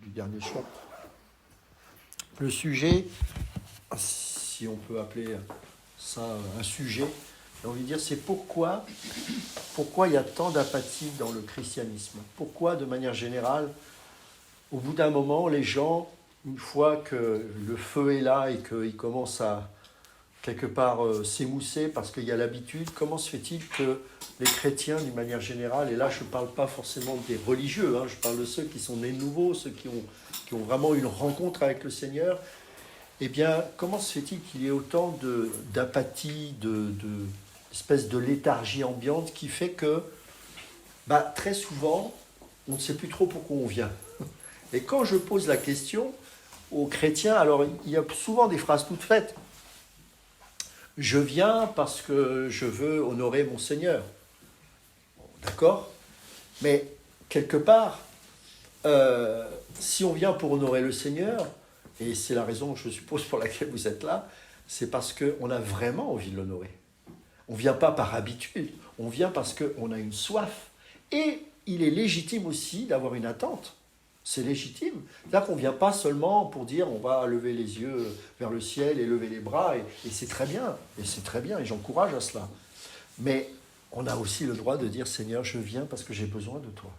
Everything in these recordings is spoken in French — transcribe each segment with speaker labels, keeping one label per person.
Speaker 1: du dernier choix. Le sujet, si on peut appeler ça un sujet, j'ai envie de dire, c'est pourquoi il y a tant d'apathie dans le christianisme. Pourquoi, de manière générale, au bout d'un moment, les gens, une fois que le feu est là et qu'ils commencent à quelque part s'émousser parce qu'il y a l'habitude, comment se fait-il que les chrétiens, d'une manière générale, et là je ne parle pas forcément des religieux, je parle de ceux qui sont nés nouveaux, ceux qui ont vraiment une rencontre avec le Seigneur, eh bien, comment se fait-il qu'il y ait autant d'apathie, d'espèce de léthargie ambiante qui fait que, très souvent, on ne sait plus trop pourquoi on vient. Et quand je pose la question aux chrétiens, alors il y a souvent des phrases toutes faites. Je viens parce que je veux honorer mon Seigneur. Bon, d'accord ? Mais quelque part, si on vient pour honorer le Seigneur, et c'est la raison, je suppose, pour laquelle vous êtes là, c'est parce qu'on a vraiment envie de l'honorer. On ne vient pas par habitude, on vient parce qu'on a une soif. Et il est légitime aussi d'avoir une attente. C'est légitime. C'est-à-dire qu'on ne vient pas seulement pour dire on va lever les yeux vers le ciel et lever les bras, et c'est très bien, et j'encourage à cela. Mais on a aussi le droit de dire Seigneur, je viens parce que j'ai besoin de toi.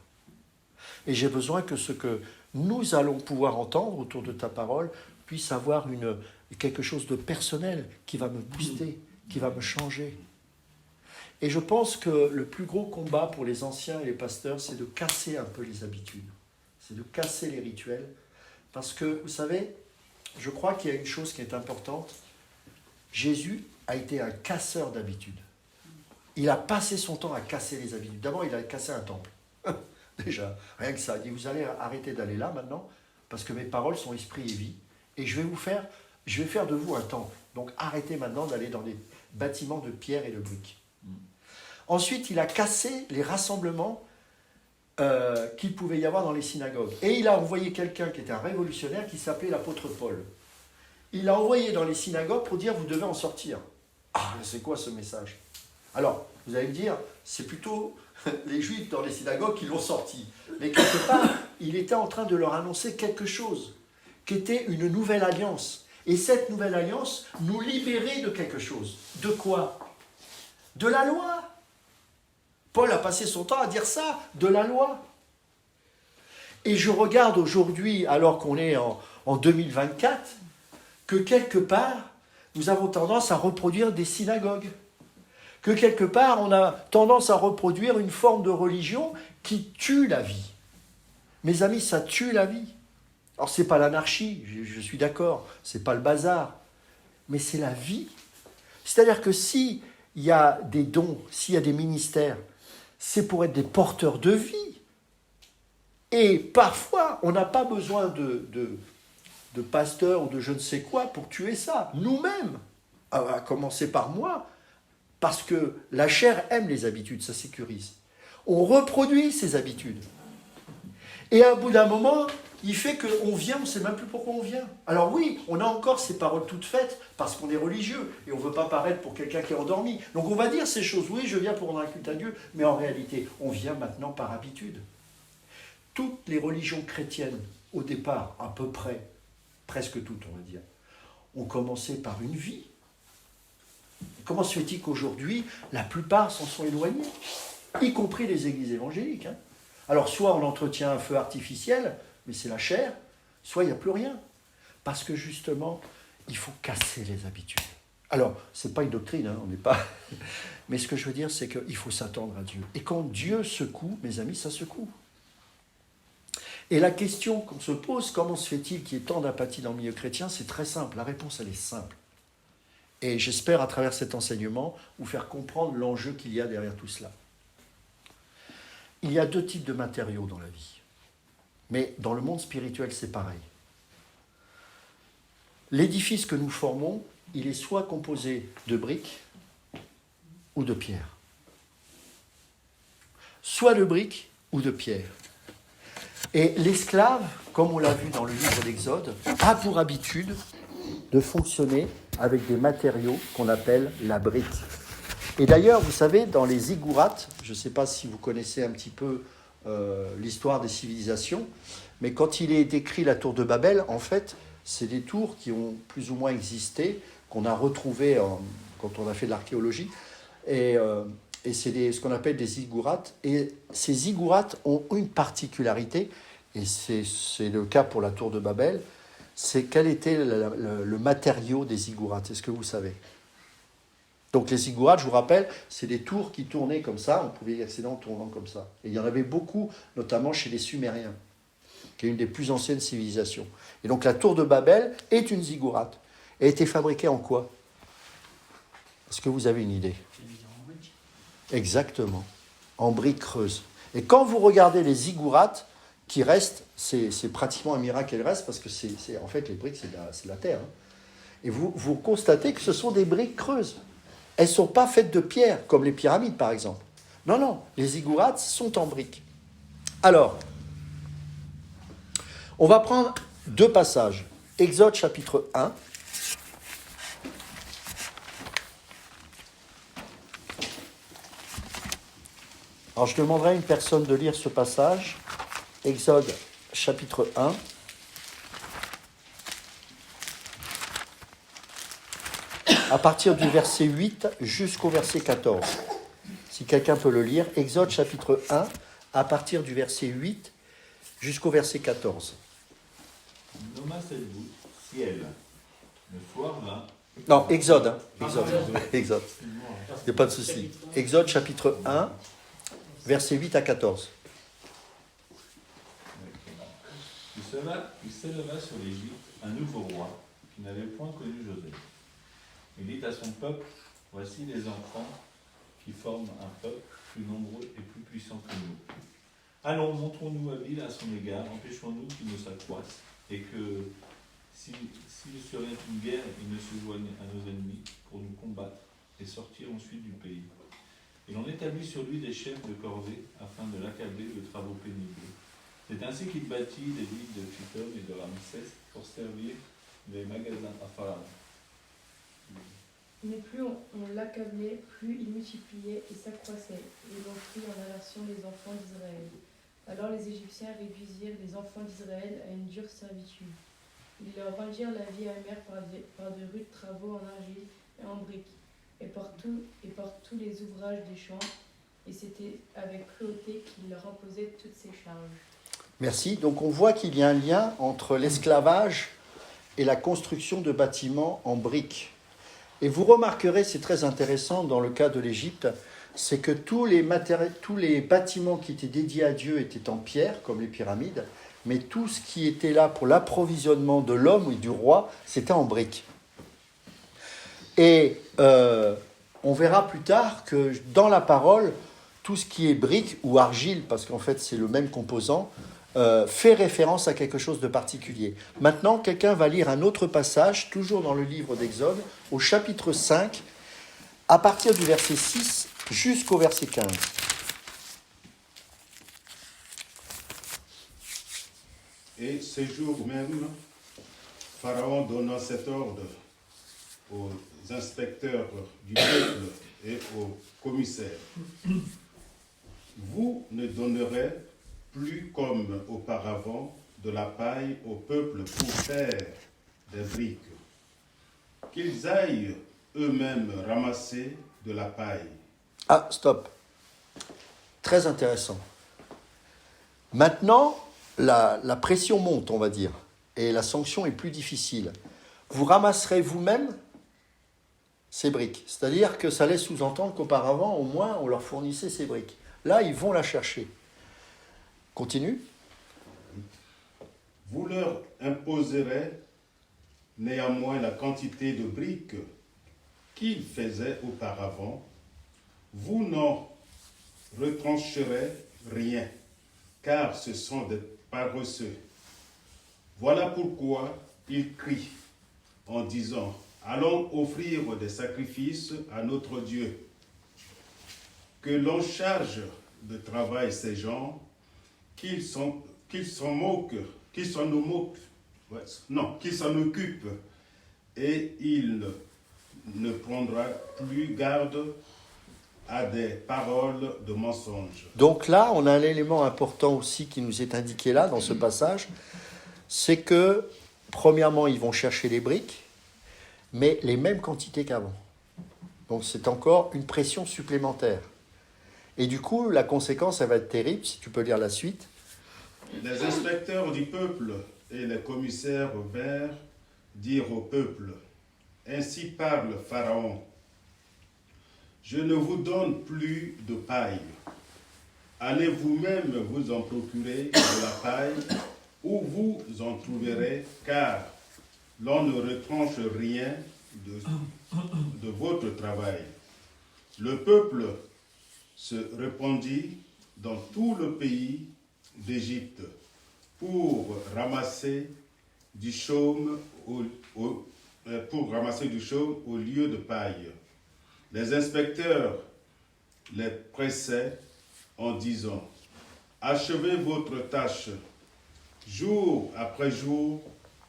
Speaker 1: Et j'ai besoin que ce que nous allons pouvoir entendre autour de ta parole puisse avoir quelque chose de personnel qui va me booster, qui va me changer. Et je pense que le plus gros combat pour les anciens et les pasteurs, c'est de casser un peu les habitudes. C'est de casser les rituels. Parce que, vous savez, je crois qu'il y a une chose qui est importante. Jésus a été un casseur d'habitudes. Il a passé son temps à casser les habitudes. D'abord, il a cassé un temple. Déjà, rien que ça. Il dit, vous allez arrêter d'aller là maintenant, parce que mes paroles sont esprit et vie, et je vais faire de vous un temple. Donc arrêtez maintenant d'aller dans des bâtiments de pierre et de briques. Ensuite, il a cassé les rassemblements qu'il pouvait y avoir dans les synagogues. Et il a envoyé quelqu'un qui était un révolutionnaire qui s'appelait l'apôtre Paul. Il l'a envoyé dans les synagogues pour dire, vous devez en sortir. Ah, c'est quoi ce message ? Alors, vous allez me dire, c'est plutôt les Juifs dans les synagogues qui l'ont sorti. Mais quelque part, il était en train de leur annoncer quelque chose, qui était une nouvelle alliance. Et cette nouvelle alliance nous libérait de quelque chose. De quoi ? De la loi. Paul a passé son temps à dire ça, de la loi. Et je regarde aujourd'hui, alors qu'on est en 2024, que quelque part, nous avons tendance à reproduire des synagogues. Que quelque part, on a tendance à reproduire une forme de religion qui tue la vie. Mes amis, ça tue la vie. Alors, ce n'est pas l'anarchie, je suis d'accord, ce n'est pas le bazar, mais c'est la vie. C'est-à-dire que s'il y a des dons, s'il y a des ministères, c'est pour être des porteurs de vie. Et parfois, on n'a pas besoin de pasteurs ou de je ne sais quoi pour tuer ça. Nous-mêmes, à commencer par moi, parce que la chair aime les habitudes, ça sécurise. On reproduit ces habitudes. Et à bout d'un moment, il fait qu'on vient, on ne sait même plus pourquoi on vient. Alors oui, on a encore ces paroles toutes faites parce qu'on est religieux et on ne veut pas paraître pour quelqu'un qui est endormi. Donc on va dire ces choses, oui, je viens pour rendre un culte à Dieu, mais en réalité, on vient maintenant par habitude. Toutes les religions chrétiennes, au départ, à peu près, presque toutes, on va dire, ont commencé par une vie. Comment se fait-il qu'aujourd'hui, la plupart s'en sont éloignés, y compris les églises évangéliques, Alors, soit on entretient un feu artificiel, mais c'est la chair, soit il n'y a plus rien. Parce que justement, il faut casser les habitudes. Alors, ce n'est pas une doctrine, on n'est pas... Mais ce que je veux dire, c'est qu'il faut s'attendre à Dieu. Et quand Dieu secoue, mes amis, ça secoue. Et la question qu'on se pose, comment se fait-il qu'il y ait tant d'apathie dans le milieu chrétien, c'est très simple. La réponse, elle est simple. Et j'espère, à travers cet enseignement, vous faire comprendre l'enjeu qu'il y a derrière tout cela. Il y a deux types de matériaux dans la vie. Mais dans le monde spirituel, c'est pareil. L'édifice que nous formons, il est soit composé de briques ou de pierres. Soit de briques ou de pierres. Et l'esclave, comme on l'a vu dans le livre d'Exode, a pour habitude de fonctionner avec des matériaux qu'on appelle la brique. Et d'ailleurs, vous savez, dans les ziggourats, je ne sais pas si vous connaissez un petit peu l'histoire des civilisations. Mais quand il est décrit la tour de Babel, en fait, c'est des tours qui ont plus ou moins existé, qu'on a retrouvées quand on a fait de l'archéologie. Et c'est ce qu'on appelle des ziggourats. Et ces ziggourats ont une particularité, et c'est le cas pour la tour de Babel, c'est quel était le matériau des ziggourats. Est-ce que vous savez? Donc les ziggourats, je vous rappelle, c'est des tours qui tournaient comme ça, on pouvait y accéder en tournant comme ça. Et il y en avait beaucoup, notamment chez les Sumériens, qui est une des plus anciennes civilisations. Et donc la tour de Babel est une ziggourate. Elle a été fabriquée en quoi? Est-ce que vous avez une idée? Exactement, en briques creuses. Et quand vous regardez les ziggourats qui restent, c'est pratiquement un miracle qu'elles restent, parce que en fait les briques c'est de la terre. Hein. Et vous constatez que ce sont des briques creuses. Elles ne sont pas faites de pierre, comme les pyramides par exemple. Non, non, les ziggourats sont en briques. Alors, on va prendre 2 passages. Exode chapitre 1. Alors je demanderai à une personne de lire ce passage. Exode chapitre 1. À partir du verset 8 jusqu'au verset 14. Si quelqu'un peut le lire. Exode chapitre 1, à partir du verset 8 jusqu'au verset 14.
Speaker 2: Nomma cette voûte, ciel, le soir vint.
Speaker 1: Non, Exode. Hein. Exode. Il n'y a pas de souci. Exode chapitre 1, verset 8 à 14.
Speaker 2: Il s'éleva sur l'Égypte un nouveau roi qui n'avait point connu Joseph. Il dit à son peuple, voici les enfants qui forment un peuple plus nombreux et plus puissant que nous. Allons, montrons-nous habiles à son égard, empêchons-nous qu'il ne s'accroisse, et que, s'il survient une guerre, il ne se joigne à nos ennemis pour nous combattre et sortir ensuite du pays. Et l'on établit sur lui des chefs de corvée afin de l'accabler de travaux pénibles. C'est ainsi qu'il bâtit les villes de Pithom et de Ramsès pour servir les magasins à Pharaon.
Speaker 3: Mais plus on l'accablait, plus il multipliait et s'accroissait, et l'on prit en aversion les enfants d'Israël. Alors les Égyptiens réduisirent les enfants d'Israël à une dure servitude. Ils leur rendirent la vie amère par de rudes travaux en argile et en briques, et par tous les ouvrages des champs, et c'était avec cruauté qu'ils leur imposaient toutes ces charges.
Speaker 1: Merci. Donc on voit qu'il y a un lien entre l'esclavage et la construction de bâtiments en briques. Et vous remarquerez, c'est très intéressant dans le cas de l'Égypte, c'est que tous les bâtiments qui étaient dédiés à Dieu étaient en pierre, comme les pyramides, mais tout ce qui était là pour l'approvisionnement de l'homme et du roi, c'était en briques. Et on verra plus tard que dans la parole, tout ce qui est brique ou argile, parce qu'en fait c'est le même composant, fait référence à quelque chose de particulier. Maintenant, quelqu'un va lire un autre passage, toujours dans le livre d'Exode, au chapitre 5, à partir du verset 6 jusqu'au verset 15.
Speaker 4: Et ce jour même, Pharaon donna cet ordre aux inspecteurs du peuple et aux commissaires. Vous ne donnerez plus comme auparavant de la paille au peuple pour faire des briques. Qu'ils aillent eux-mêmes ramasser de la paille.
Speaker 1: Ah, stop. Très intéressant. Maintenant, la pression monte, on va dire, et la sanction est plus difficile. Vous ramasserez vous-même ces briques. C'est-à-dire que ça laisse sous-entendre qu'auparavant, au moins, on leur fournissait ces briques. Là, ils vont la chercher. Continue.
Speaker 4: Vous leur imposerez néanmoins la quantité de briques qu'ils faisaient auparavant. Vous n'en retrancherez rien, car ce sont des paresseux. Voilà pourquoi ils crient en disant, allons offrir des sacrifices à notre Dieu. Que l'on charge de travail ces gens, qu'ils s'en occupent, et il ne prendra plus garde à des paroles de mensonge.
Speaker 1: Donc là, on a un élément important aussi qui nous est indiqué là, dans ce passage, c'est que, premièrement, ils vont chercher les briques, mais les mêmes quantités qu'avant. Donc c'est encore une pression supplémentaire. Et du coup, la conséquence, elle va être terrible, si tu peux lire la suite.
Speaker 4: Les inspecteurs du peuple et les commissaires vinrent dire au peuple, ainsi parle Pharaon, je ne vous donne plus de paille. Allez vous-même vous en procurer de la paille, où vous en trouverez, car l'on ne retranche rien de votre travail. Le peuple se répandit dans tout le pays d'Égypte pour ramasser du chaume au lieu de paille. Les inspecteurs les pressaient en disant, achevez votre tâche jour après jour,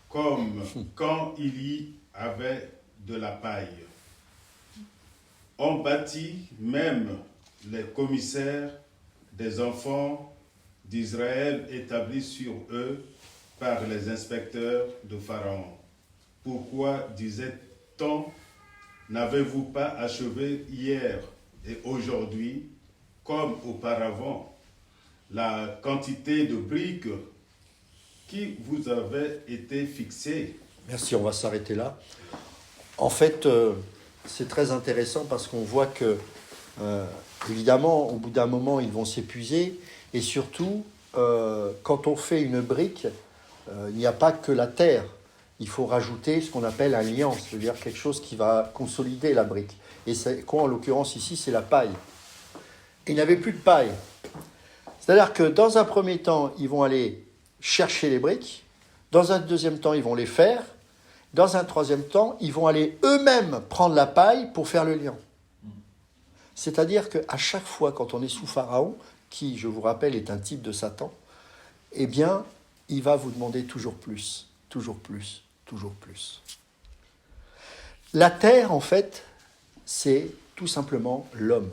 Speaker 4: comme quand il y avait de la paille. On bâtit même les commissaires des enfants d'Israël établis sur eux par les inspecteurs de Pharaon. Pourquoi, disait-on, n'avez-vous pas achevé hier et aujourd'hui, comme auparavant, la quantité de briques qui vous avait été fixée?
Speaker 1: Merci, on va s'arrêter là. En fait, c'est très intéressant parce qu'on voit que, évidemment, au bout d'un moment, ils vont s'épuiser. Et surtout, quand on fait une brique, il n'y a pas que la terre. Il faut rajouter ce qu'on appelle un liant, c'est-à-dire quelque chose qui va consolider la brique. Et c'est quoi, en l'occurrence, ici, c'est la paille. Et il n'y avait plus de paille. C'est-à-dire que dans un premier temps, ils vont aller chercher les briques. Dans un deuxième temps, ils vont les faire. Dans un troisième temps, ils vont aller eux-mêmes prendre la paille pour faire le liant. C'est-à-dire qu'à chaque fois, quand on est sous Pharaon, qui, je vous rappelle, est un type de Satan, eh bien, il va vous demander toujours plus, toujours plus, toujours plus. La terre, en fait, c'est tout simplement l'homme.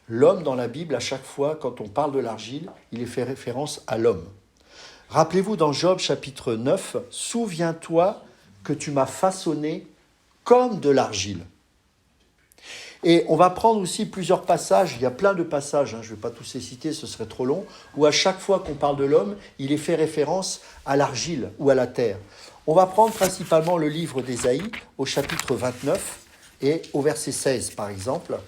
Speaker 1: L'homme, dans la Bible, à chaque fois, quand on parle de l'argile, il est fait référence à l'homme. Rappelez-vous dans Job chapitre 9, « Souviens-toi que tu m'as façonné comme de l'argile. » Et on va prendre aussi plusieurs passages, il y a plein de passages, je ne vais pas tous les citer, ce serait trop long, où à chaque fois qu'on parle de l'homme, il est fait référence à l'argile ou à la terre. On va prendre principalement le livre d'Ésaïe au chapitre 29 et au verset 16 par exemple.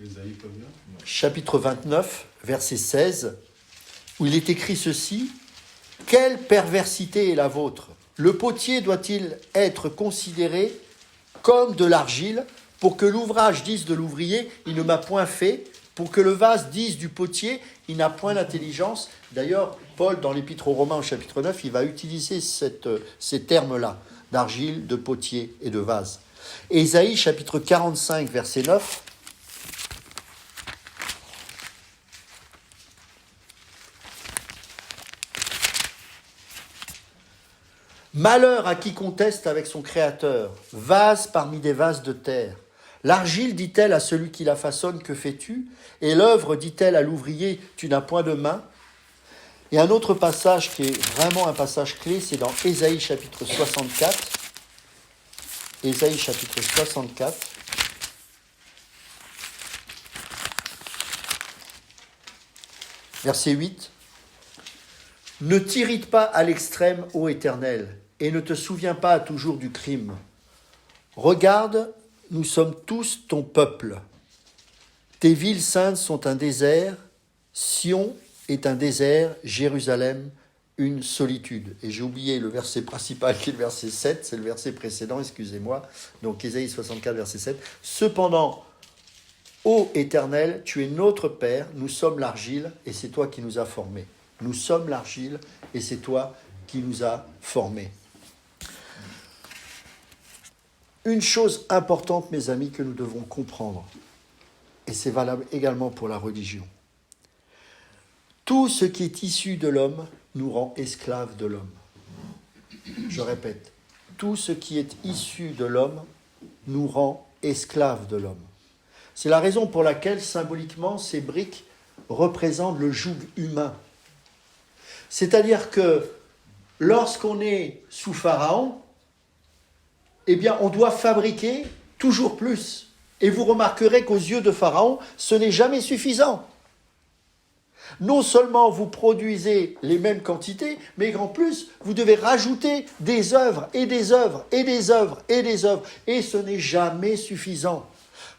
Speaker 4: Ésaïe combien ?
Speaker 1: Chapitre 29, verset 16, où il est écrit ceci, « Quelle perversité est la vôtre ? Le potier doit-il être considéré comme de l'argile pour que l'ouvrage dise de l'ouvrier, il ne m'a point fait, pour que le vase dise du potier, il n'a point d'intelligence. » D'ailleurs, Paul, dans l'Épître aux Romains au chapitre 9, il va utiliser ces termes-là, d'argile, de potier et de vase. Et Ésaïe, chapitre 45, verset 9, malheur à qui conteste avec son créateur, vase parmi des vases de terre. L'argile dit-elle à celui qui la façonne, que fais-tu ? Et l'œuvre dit-elle à l'ouvrier, tu n'as point de main ? Et un autre passage qui est vraiment un passage clé, c'est dans Ésaïe chapitre 64. Ésaïe chapitre 64. Verset 8. Ne t'irrite pas à l'extrême, ô Éternel, et ne te souviens pas toujours du crime. Regarde, nous sommes tous ton peuple. Tes villes saintes sont un désert, Sion est un désert, Jérusalem une solitude. Et j'ai oublié le verset principal qui est le verset 7, c'est le verset précédent, excusez-moi. Donc Ésaïe 64, verset 7. Cependant, ô Éternel, tu es notre Père, nous sommes l'argile, et c'est toi qui nous as formés. Nous sommes l'argile et c'est toi qui nous as formés. Une chose importante, mes amis, que nous devons comprendre, et c'est valable également pour la religion. Tout ce qui est issu de l'homme nous rend esclaves de l'homme. Je répète, tout ce qui est issu de l'homme nous rend esclaves de l'homme. C'est la raison pour laquelle, symboliquement, ces briques représentent le joug humain. C'est-à-dire que lorsqu'on est sous Pharaon, eh bien, on doit fabriquer toujours plus. Et vous remarquerez qu'aux yeux de Pharaon, ce n'est jamais suffisant. Non seulement vous produisez les mêmes quantités, mais en plus, vous devez rajouter des œuvres, et des œuvres, et des œuvres, et des œuvres. Et ce n'est jamais suffisant.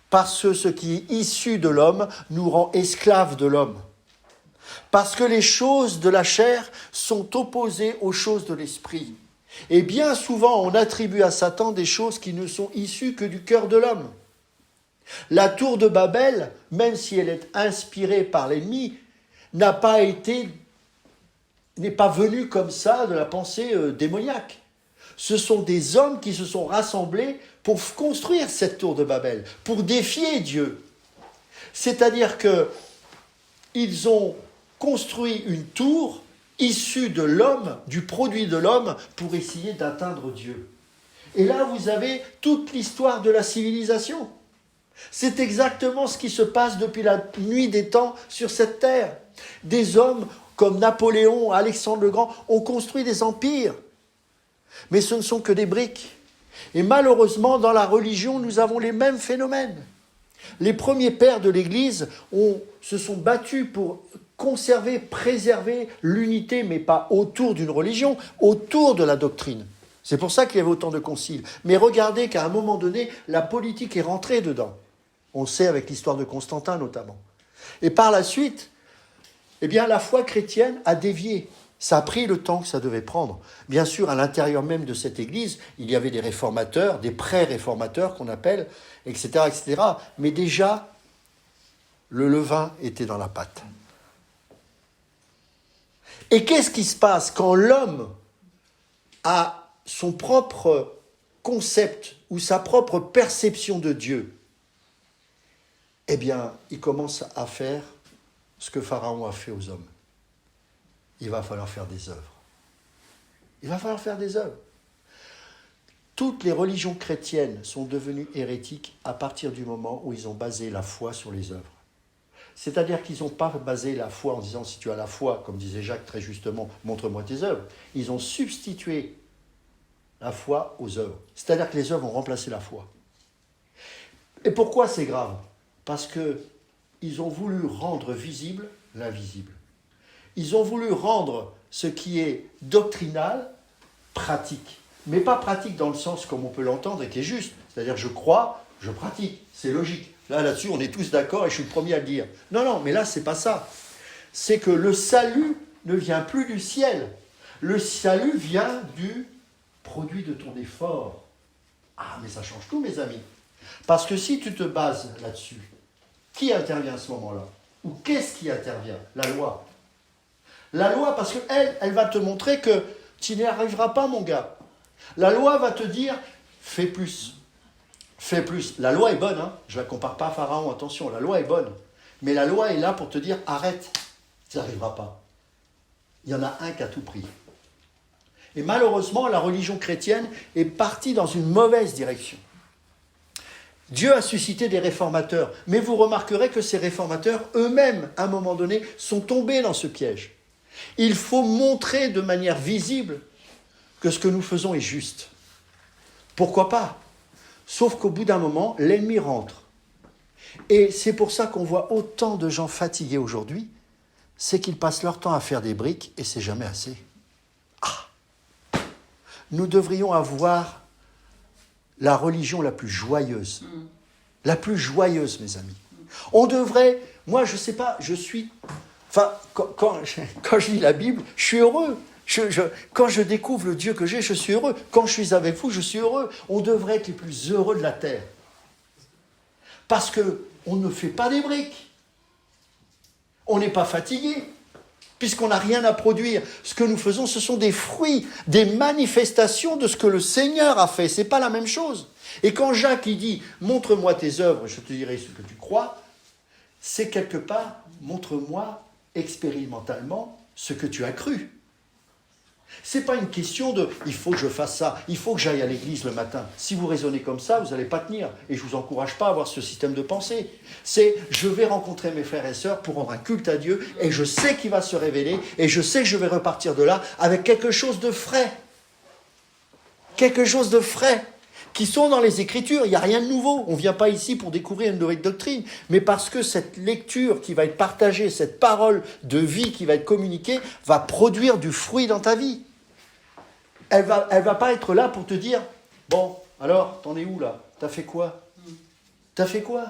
Speaker 1: Parce que ce qui est issu de l'homme nous rend esclaves de l'homme. Parce que les choses de la chair sont opposées aux choses de l'esprit. Et bien souvent, on attribue à Satan des choses qui ne sont issues que du cœur de l'homme. La tour de Babel, même si elle est inspirée par l'ennemi, n'est pas venue comme ça de la pensée démoniaque. Ce sont des hommes qui se sont rassemblés pour construire cette tour de Babel, pour défier Dieu. C'est-à-dire qu'ils ont construit une tour issue de l'homme, du produit de l'homme, pour essayer d'atteindre Dieu. Et là, vous avez toute l'histoire de la civilisation. C'est exactement ce qui se passe depuis la nuit des temps sur cette terre. Des hommes comme Napoléon, Alexandre le Grand, ont construit des empires. Mais ce ne sont que des briques. Et malheureusement, dans la religion, nous avons les mêmes phénomènes. Les premiers pères de l'Église se sont battus pour conserver, préserver l'unité, mais pas autour d'une religion, autour de la doctrine. C'est pour ça qu'il y avait autant de conciles. Mais regardez qu'à un moment donné, la politique est rentrée dedans. On le sait avec l'histoire de Constantin notamment. Et par la suite, eh bien, la foi chrétienne a dévié. Ça a pris le temps que ça devait prendre. Bien sûr, à l'intérieur même de cette église, il y avait des réformateurs, des pré-réformateurs qu'on appelle, etc., etc. Mais déjà, le levain était dans la pâte. Et qu'est-ce qui se passe quand l'homme a son propre concept ou sa propre perception de Dieu? Eh bien, il commence à faire ce que Pharaon a fait aux hommes. Il va falloir faire des œuvres. Il va falloir faire des œuvres. Toutes les religions chrétiennes sont devenues hérétiques à partir du moment où ils ont basé la foi sur les œuvres. C'est-à-dire qu'ils n'ont pas basé la foi en disant, si tu as la foi, comme disait Jacques très justement, montre-moi tes œuvres. Ils ont substitué la foi aux œuvres. C'est-à-dire que les œuvres ont remplacé la foi. Et pourquoi c'est grave? Parce qu'ils ont voulu rendre visible l'invisible. Ils ont voulu rendre ce qui est doctrinal pratique. Mais pas pratique dans le sens comme on peut l'entendre et qui est juste. C'est-à-dire je crois, je pratique. C'est logique. Là-dessus, on est tous d'accord et je suis le premier à le dire. Non, mais là, c'est pas ça. C'est que le salut ne vient plus du ciel. Le salut vient du produit de ton effort. Ah, mais ça change tout, mes amis. Parce que si tu te bases là-dessus, qui intervient à ce moment-là? Ou qu'est-ce qui intervient? La loi. La loi, parce qu'elle, elle va te montrer que tu n'y arriveras pas, mon gars. La loi va te dire, fais plus. Fais plus. La loi est bonne, hein. Je ne la compare pas à Pharaon, attention, la loi est bonne. Mais la loi est là pour te dire, arrête, tu n'y arriveras pas. Il y en a un qui a tout pris. Et malheureusement, la religion chrétienne est partie dans une mauvaise direction. Dieu a suscité des réformateurs, mais vous remarquerez que ces réformateurs, eux-mêmes, à un moment donné, sont tombés dans ce piège. Il faut montrer de manière visible que ce que nous faisons est juste. Pourquoi pas? Sauf qu'au bout d'un moment, l'ennemi rentre. Et c'est pour ça qu'on voit autant de gens fatigués aujourd'hui, c'est qu'ils passent leur temps à faire des briques et c'est jamais assez. Ah! Nous devrions avoir la religion la plus joyeuse. La plus joyeuse, mes amis. On devrait... Moi, je ne sais pas, je suis... Enfin, quand je lis la Bible, je suis heureux. Quand je découvre le Dieu que j'ai, je suis heureux. Quand je suis avec vous, je suis heureux. On devrait être les plus heureux de la terre. Parce qu'on ne fait pas des briques. On n'est pas fatigué, puisqu'on n'a rien à produire. Ce que nous faisons, ce sont des fruits, des manifestations de ce que le Seigneur a fait. Ce n'est pas la même chose. Et quand Jacques il dit « Montre-moi tes œuvres, je te dirai ce que tu crois », c'est quelque part « Montre-moi expérimentalement ce que tu as cru ». C'est pas une question de « il faut que je fasse ça, il faut que j'aille à l'église le matin ». Si vous raisonnez comme ça, vous n'allez pas tenir. Et je ne vous encourage pas à avoir ce système de pensée. C'est « je vais rencontrer mes frères et sœurs pour rendre un culte à Dieu et je sais qu'il va se révéler et je sais que je vais repartir de là avec quelque chose de frais. » Quelque chose de frais qui sont dans les Écritures. Il n'y a rien de nouveau. On ne vient pas ici pour découvrir une nouvelle doctrine, mais parce que cette lecture qui va être partagée, cette parole de vie qui va être communiquée, va produire du fruit dans ta vie. Elle va pas être là pour te dire « Bon, alors, t'en es où là ? T'as fait quoi ? T'as fait quoi ?»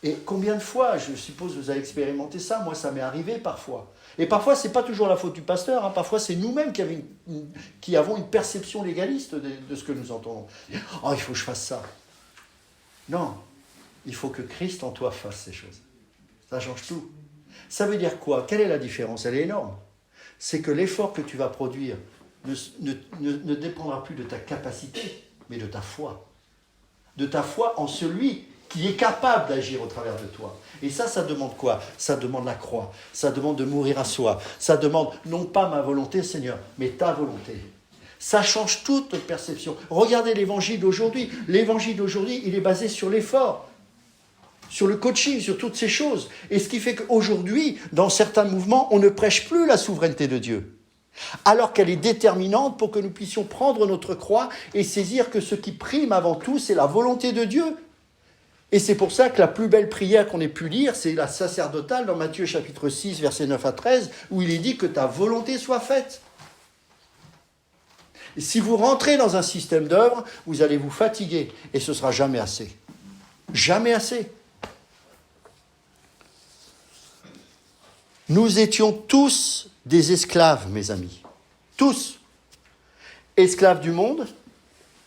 Speaker 1: Et combien de fois, je suppose que vous avez expérimenté ça, moi ça m'est arrivé parfois. Et parfois, ce n'est pas toujours la faute du pasteur, parfois c'est nous-mêmes qui avons une perception légaliste de ce que nous entendons. « Oh, il faut que je fasse ça. » Non, il faut que Christ en toi fasse ces choses. Ça change tout. Ça veut dire quoi ? Quelle est la différence ? Elle est énorme. C'est que l'effort que tu vas produire ne dépendra plus de ta capacité, mais de ta foi. De ta foi en celui qui est capable d'agir au travers de toi. Et ça demande quoi ? Ça demande la croix. Ça demande de mourir à soi. Ça demande non pas ma volonté, Seigneur, mais ta volonté. Ça change toute notre perception. Regardez l'évangile d'aujourd'hui. L'évangile d'aujourd'hui, il est basé sur l'effort, sur le coaching, sur toutes ces choses. Et ce qui fait qu'aujourd'hui, dans certains mouvements, on ne prêche plus la souveraineté de Dieu. Alors qu'elle est déterminante pour que nous puissions prendre notre croix et saisir que ce qui prime avant tout, c'est la volonté de Dieu. Et c'est pour ça que la plus belle prière qu'on ait pu lire, c'est la sacerdotale dans Matthieu chapitre 6, versets 9 à 13, où il est dit que ta volonté soit faite. Et si vous rentrez dans un système d'œuvre, vous allez vous fatiguer et ce ne sera jamais assez. Jamais assez. Nous étions tous des esclaves, mes amis. Tous. Esclaves du monde,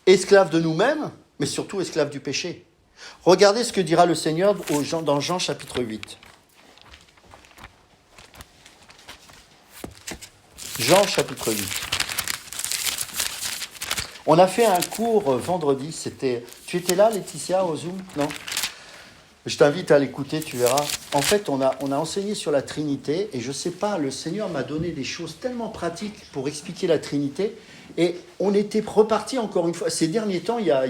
Speaker 1: esclaves de nous-mêmes, mais surtout esclaves du péché. Regardez ce que dira le Seigneur dans Jean chapitre 8. Jean chapitre 8. On a fait un cours vendredi, tu étais là Laetitia au Zoom ? Non ? Je t'invite à l'écouter, tu verras. En fait, on a enseigné sur la Trinité et je ne sais pas, le Seigneur m'a donné des choses tellement pratiques pour expliquer la Trinité et on était reparti encore une fois. Ces derniers temps, il y a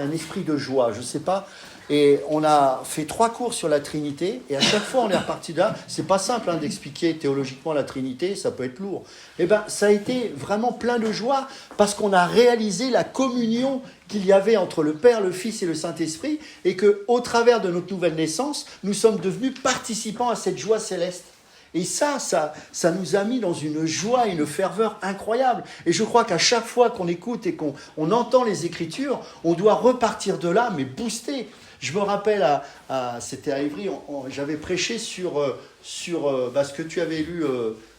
Speaker 1: un esprit de joie, je ne sais pas. Et on a fait 3 cours sur la Trinité et à chaque fois, on est reparti de là. C'est pas simple d'expliquer théologiquement la Trinité, ça peut être lourd. Eh bien, ça a été vraiment plein de joie parce qu'on a réalisé la communion qu'il y avait entre le Père, le Fils et le Saint-Esprit et qu'au travers de notre nouvelle naissance, nous sommes devenus participants à cette joie céleste. Et ça nous a mis dans une joie et une ferveur incroyable. Et je crois qu'à chaque fois qu'on écoute et qu'on entend les Écritures, on doit repartir de là, mais boosté. Je me rappelle, c'était à Évry, j'avais prêché sur ce que tu avais lu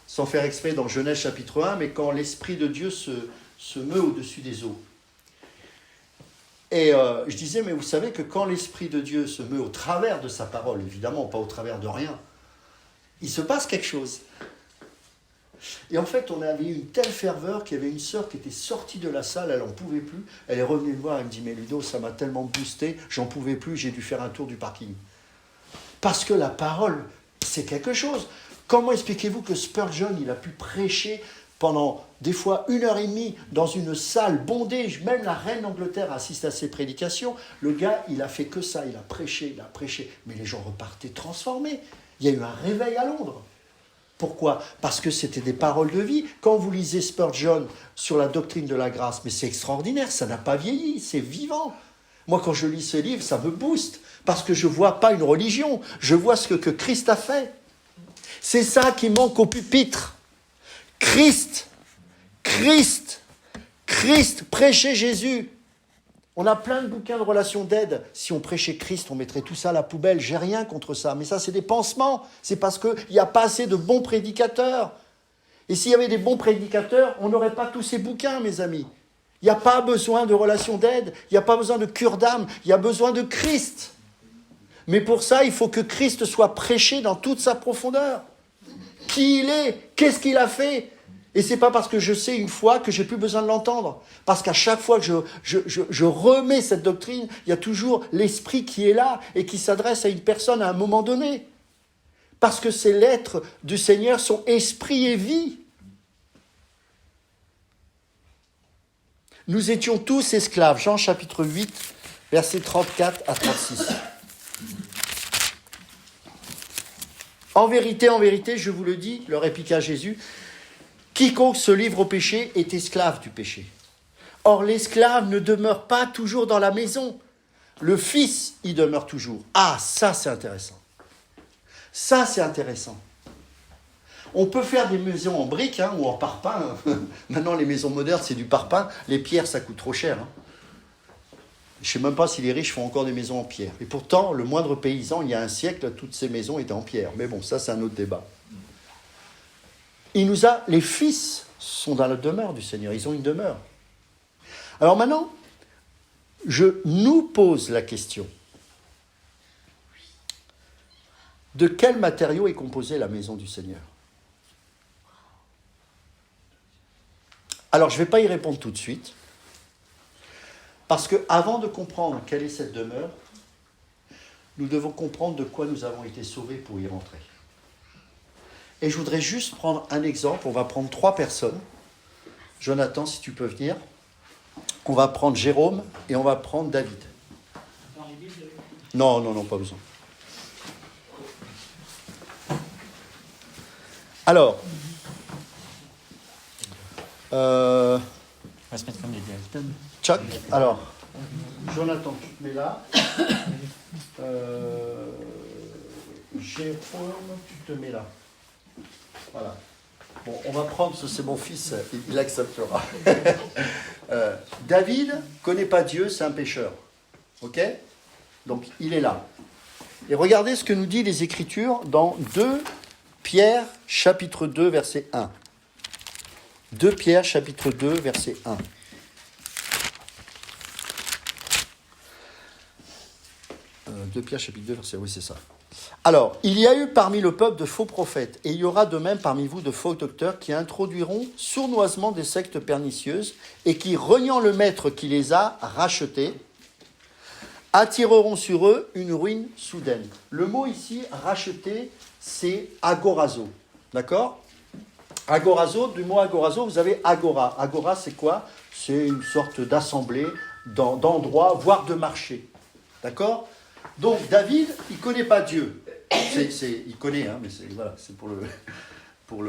Speaker 1: sans faire exprès dans Genèse chapitre 1, mais quand l'Esprit de Dieu se meut au-dessus des eaux. Et je disais, mais vous savez que quand l'Esprit de Dieu se meut au travers de sa parole, évidemment pas au travers de rien, il se passe quelque chose. Et en fait, on avait eu une telle ferveur qu'il y avait une sœur qui était sortie de la salle, elle n'en pouvait plus. Elle est revenue me voir, elle me dit, mais Ludo, ça m'a tellement boosté, j'en pouvais plus, j'ai dû faire un tour du parking. Parce que la parole, c'est quelque chose. Comment expliquez-vous que Spurgeon, il a pu prêcher pendant des fois 1h30 dans une salle bondée, même la reine d'Angleterre assiste à ses prédications. Le gars, il a fait que ça, il a prêché, mais les gens repartaient transformés. Il y a eu un réveil à Londres. Pourquoi ? Parce que c'était des paroles de vie. Quand vous lisez Spurgeon sur la doctrine de la grâce, mais c'est extraordinaire, ça n'a pas vieilli, c'est vivant. Moi, quand je lis ce livre, ça me booste, parce que je ne vois pas une religion, je vois ce que Christ a fait. C'est ça qui manque au pupitre. Christ, prêchez Jésus. On a plein de bouquins de relations d'aide. Si on prêchait Christ, on mettrait tout ça à la poubelle. J'ai rien contre ça, mais ça, c'est des pansements. C'est parce qu'il n'y a pas assez de bons prédicateurs. Et s'il y avait des bons prédicateurs, on n'aurait pas tous ces bouquins, mes amis. Il n'y a pas besoin de relations d'aide, il n'y a pas besoin de cure d'âme, il y a besoin de Christ. Mais pour ça, il faut que Christ soit prêché dans toute sa profondeur. Qui il est ? Qu'est-ce qu'il a fait ? Et c'est pas parce que je sais une fois que j'ai plus besoin de l'entendre. Parce qu'à chaque fois que je remets cette doctrine, il y a toujours l'esprit qui est là et qui s'adresse à une personne à un moment donné. Parce que ces lettres du Seigneur sont esprit et vie. Nous étions tous esclaves. Jean chapitre 8, versets 34 à 36. En vérité, je vous le dis, leur répliqua Jésus, quiconque se livre au péché est esclave du péché. Or, l'esclave ne demeure pas toujours dans la maison. Le Fils y demeure toujours. Ah, ça c'est intéressant. Ça c'est intéressant. On peut faire des maisons en briques ou en parpaing. Maintenant, les maisons modernes, c'est du parpaing. Les pierres, ça coûte trop cher. Je ne sais même pas si les riches font encore des maisons en pierre. Et pourtant, le moindre paysan, il y a un siècle, toutes ces maisons étaient en pierre. Mais bon, ça, c'est un autre débat. Les fils sont dans la demeure du Seigneur. Ils ont une demeure. Alors maintenant, je nous pose la question. De quel matériau est composée la maison du Seigneur ? Alors, je ne vais pas y répondre tout de suite. Parce qu'avant de comprendre quelle est cette demeure, nous devons comprendre de quoi nous avons été sauvés pour y rentrer. Et je voudrais juste prendre un exemple. On va prendre 3 personnes. Jonathan, si tu peux venir. On va prendre Jérôme et on va prendre David. Non, pas besoin. Alors,
Speaker 5: On va se mettre comme les Dalton.
Speaker 1: Chuck, alors, Jonathan, tu te mets là. Jérôme, tu te mets là. Voilà. Bon, on va prendre, c'est mon fils, il acceptera. David connaît pas Dieu, c'est un pécheur. Ok ? Donc, il est là. Et regardez ce que nous dit les Écritures dans 2 Pierre, chapitre 2, verset 1. 2 Pierre, chapitre 2, verset 1. Pierre, chapitre 2, verset... Oui, c'est ça. Alors, il y a eu parmi le peuple de faux prophètes, et il y aura de même parmi vous de faux docteurs qui introduiront sournoisement des sectes pernicieuses et qui, reniant le maître qui les a rachetés, attireront sur eux une ruine soudaine. Le mot ici, racheter, c'est agorazo. D'accord ? Agorazo, du mot agorazo, vous avez agora. Agora, c'est quoi ? C'est une sorte d'assemblée, d'endroit, voire de marché. D'accord ? Donc, David, il ne connaît pas Dieu. Il connaît, mais c'est pour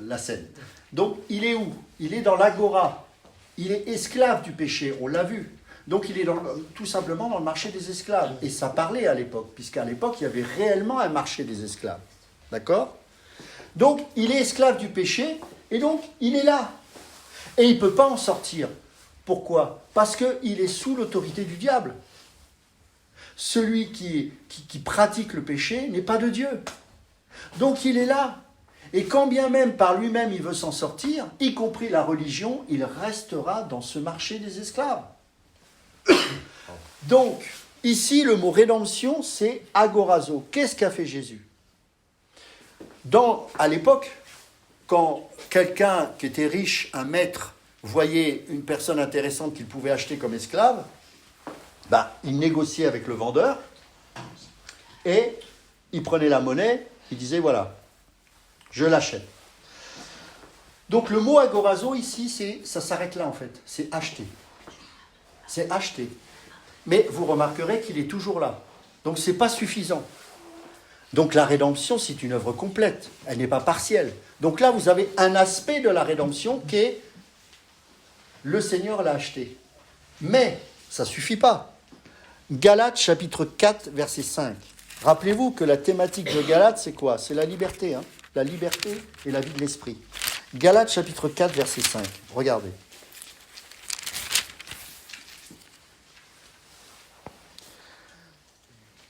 Speaker 1: la scène. Donc, il est où ? Il est dans l'agora. Il est esclave du péché, on l'a vu. Donc, il est tout simplement dans le marché des esclaves. Et ça parlait à l'époque, puisqu'à l'époque, il y avait réellement un marché des esclaves. D'accord ? Donc, il est esclave du péché, et donc, il est là. Et il ne peut pas en sortir. Pourquoi ? Parce qu'il est sous l'autorité du diable. Celui qui pratique le péché n'est pas de Dieu. Donc il est là. Et quand bien même par lui-même il veut s'en sortir, y compris la religion, il restera dans ce marché des esclaves. Donc, ici, le mot rédemption, c'est agorazo. Qu'est-ce qu'a fait Jésus ? À l'époque, quand quelqu'un qui était riche, un maître, voyait une personne intéressante qu'il pouvait acheter comme esclave, il négociait avec le vendeur et il prenait la monnaie, il disait voilà, je l'achète. Donc le mot agorazo ici, ça s'arrête là en fait, c'est acheter. C'est acheter. Mais vous remarquerez qu'il est toujours là. Donc c'est pas suffisant. Donc la rédemption, c'est une œuvre complète, elle n'est pas partielle. Donc là, vous avez un aspect de la rédemption qui est le Seigneur l'a acheté. Mais ça ne suffit pas. Galates chapitre 4, verset 5. Rappelez-vous que la thématique de Galates, c'est quoi ? C'est la liberté. La liberté et la vie de l'esprit. Galates chapitre 4, verset 5. Regardez.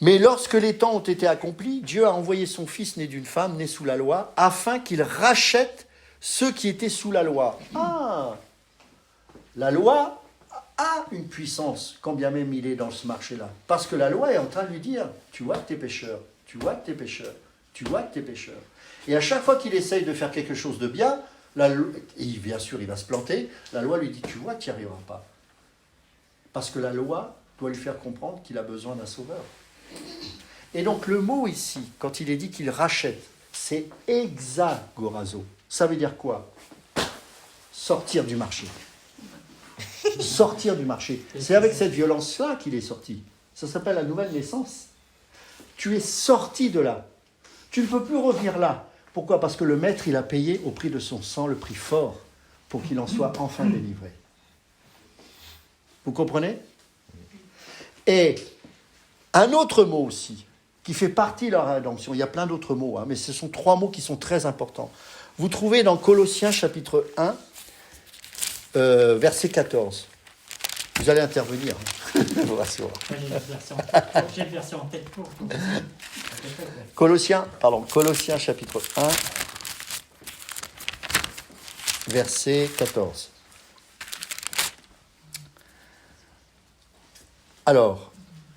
Speaker 1: Mais lorsque les temps ont été accomplis, Dieu a envoyé son Fils né d'une femme, né sous la loi, afin qu'il rachète ceux qui étaient sous la loi. Ah ! La loi a une puissance, quand bien même il est dans ce marché-là. Parce que la loi est en train de lui dire, tu vois que t'es pécheur, tu vois que t'es pécheur, tu vois que t'es pécheur. Et à chaque fois qu'il essaye de faire quelque chose de bien, et bien sûr il va se planter, la loi lui dit, tu vois que tu n'y arriveras pas. Parce que la loi doit lui faire comprendre qu'il a besoin d'un sauveur. Et donc le mot ici, quand il est dit qu'il rachète, c'est exagorazo. Ça veut dire quoi ? Sortir du marché. sortir du marché. C'est avec cette violence-là qu'il est sorti. Ça s'appelle la nouvelle naissance. Tu es sorti de là. Tu ne peux plus revenir là. Pourquoi ? Parce que le maître, il a payé au prix de son sang le prix fort pour qu'il en soit enfin délivré. Vous comprenez ? Et un autre mot aussi, qui fait partie de la rédemption, il y a plein d'autres mots, mais ce sont 3 mots qui sont très importants. Vous trouvez dans Colossiens chapitre 1, verset 14. Vous allez intervenir. Vous rassurez.
Speaker 5: J'ai le verset en tête pour.
Speaker 1: Colossiens chapitre 1, verset 14. Alors,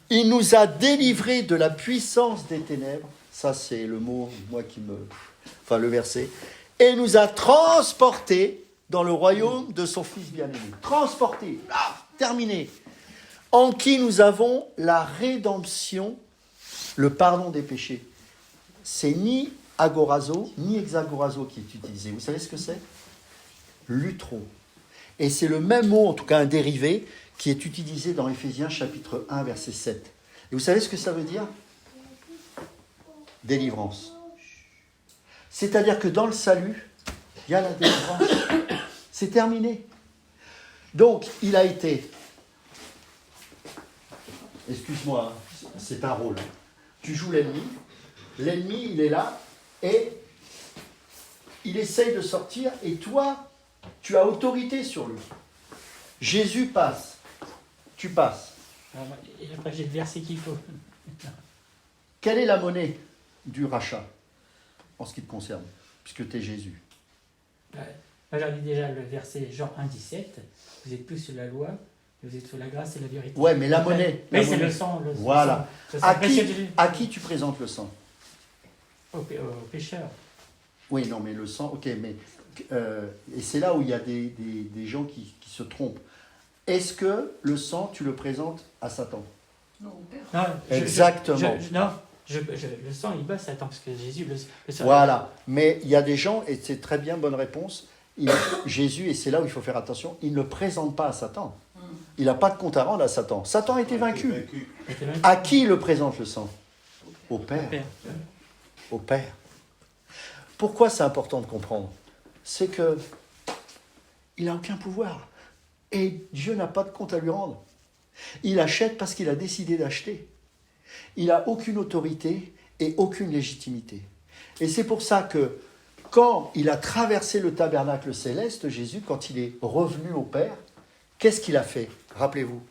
Speaker 1: il nous a délivrés de la puissance des ténèbres, ça c'est le mot, le verset, et nous a transportés dans le royaume de son Fils bien-aimé. Transportés, terminé. En qui nous avons la rédemption, le pardon des péchés. C'est ni agorazo, ni hexagorazo qui est utilisé. Vous savez ce que c'est ? Lutro. Et c'est le même mot, en tout cas un dérivé, qui est utilisé dans Éphésiens chapitre 1, verset 7. Et vous savez ce que ça veut dire ? Délivrance. C'est-à-dire que dans le salut, il y a la délivrance. C'est terminé. Donc, il a été... Excuse-moi, c'est un rôle. Tu joues l'ennemi. L'ennemi, il est là et il essaye de sortir et toi, tu as autorité sur lui. Jésus passe. Tu passes.
Speaker 5: Et après, j'ai le verset qu'il faut.
Speaker 1: Quelle est la monnaie du rachat en ce qui te concerne, puisque tu es Jésus ?
Speaker 5: Moi, j'en ai déjà le verset Jean 1, 17. Vous êtes tous sur la loi, vous êtes sous la grâce et la vérité.
Speaker 1: Ouais, mais la monnaie.
Speaker 5: Mais c'est le sang.
Speaker 1: Voilà.
Speaker 5: Le sang
Speaker 1: À qui tu présentes le sang ?
Speaker 5: Au pécheur.
Speaker 1: Oui, non, mais le sang, ok, mais... et c'est là où il y a des gens qui se trompent. Est-ce que le sang, tu le présentes à Satan ?
Speaker 3: Non, au Père.
Speaker 1: Non, exactement.
Speaker 5: Le sang, il bat Satan, parce que Jésus le sang.
Speaker 1: Voilà, mais il y a des gens, et c'est très bien, bonne réponse, Jésus, et c'est là où il faut faire attention, il ne présente pas à Satan. Il n'a pas de compte à rendre à Satan. Satan a été vaincu. À qui il le présente le sang ? Au Père. Au Père. Pourquoi c'est important de comprendre ? C'est que il n'a aucun pouvoir. Et Dieu n'a pas de compte à lui rendre. Il achète parce qu'il a décidé d'acheter. Il n'a aucune autorité et aucune légitimité. Et c'est pour ça que quand il a traversé le tabernacle céleste, Jésus, quand il est revenu au Père, qu'est-ce qu'il a fait ? Rappelez-vous.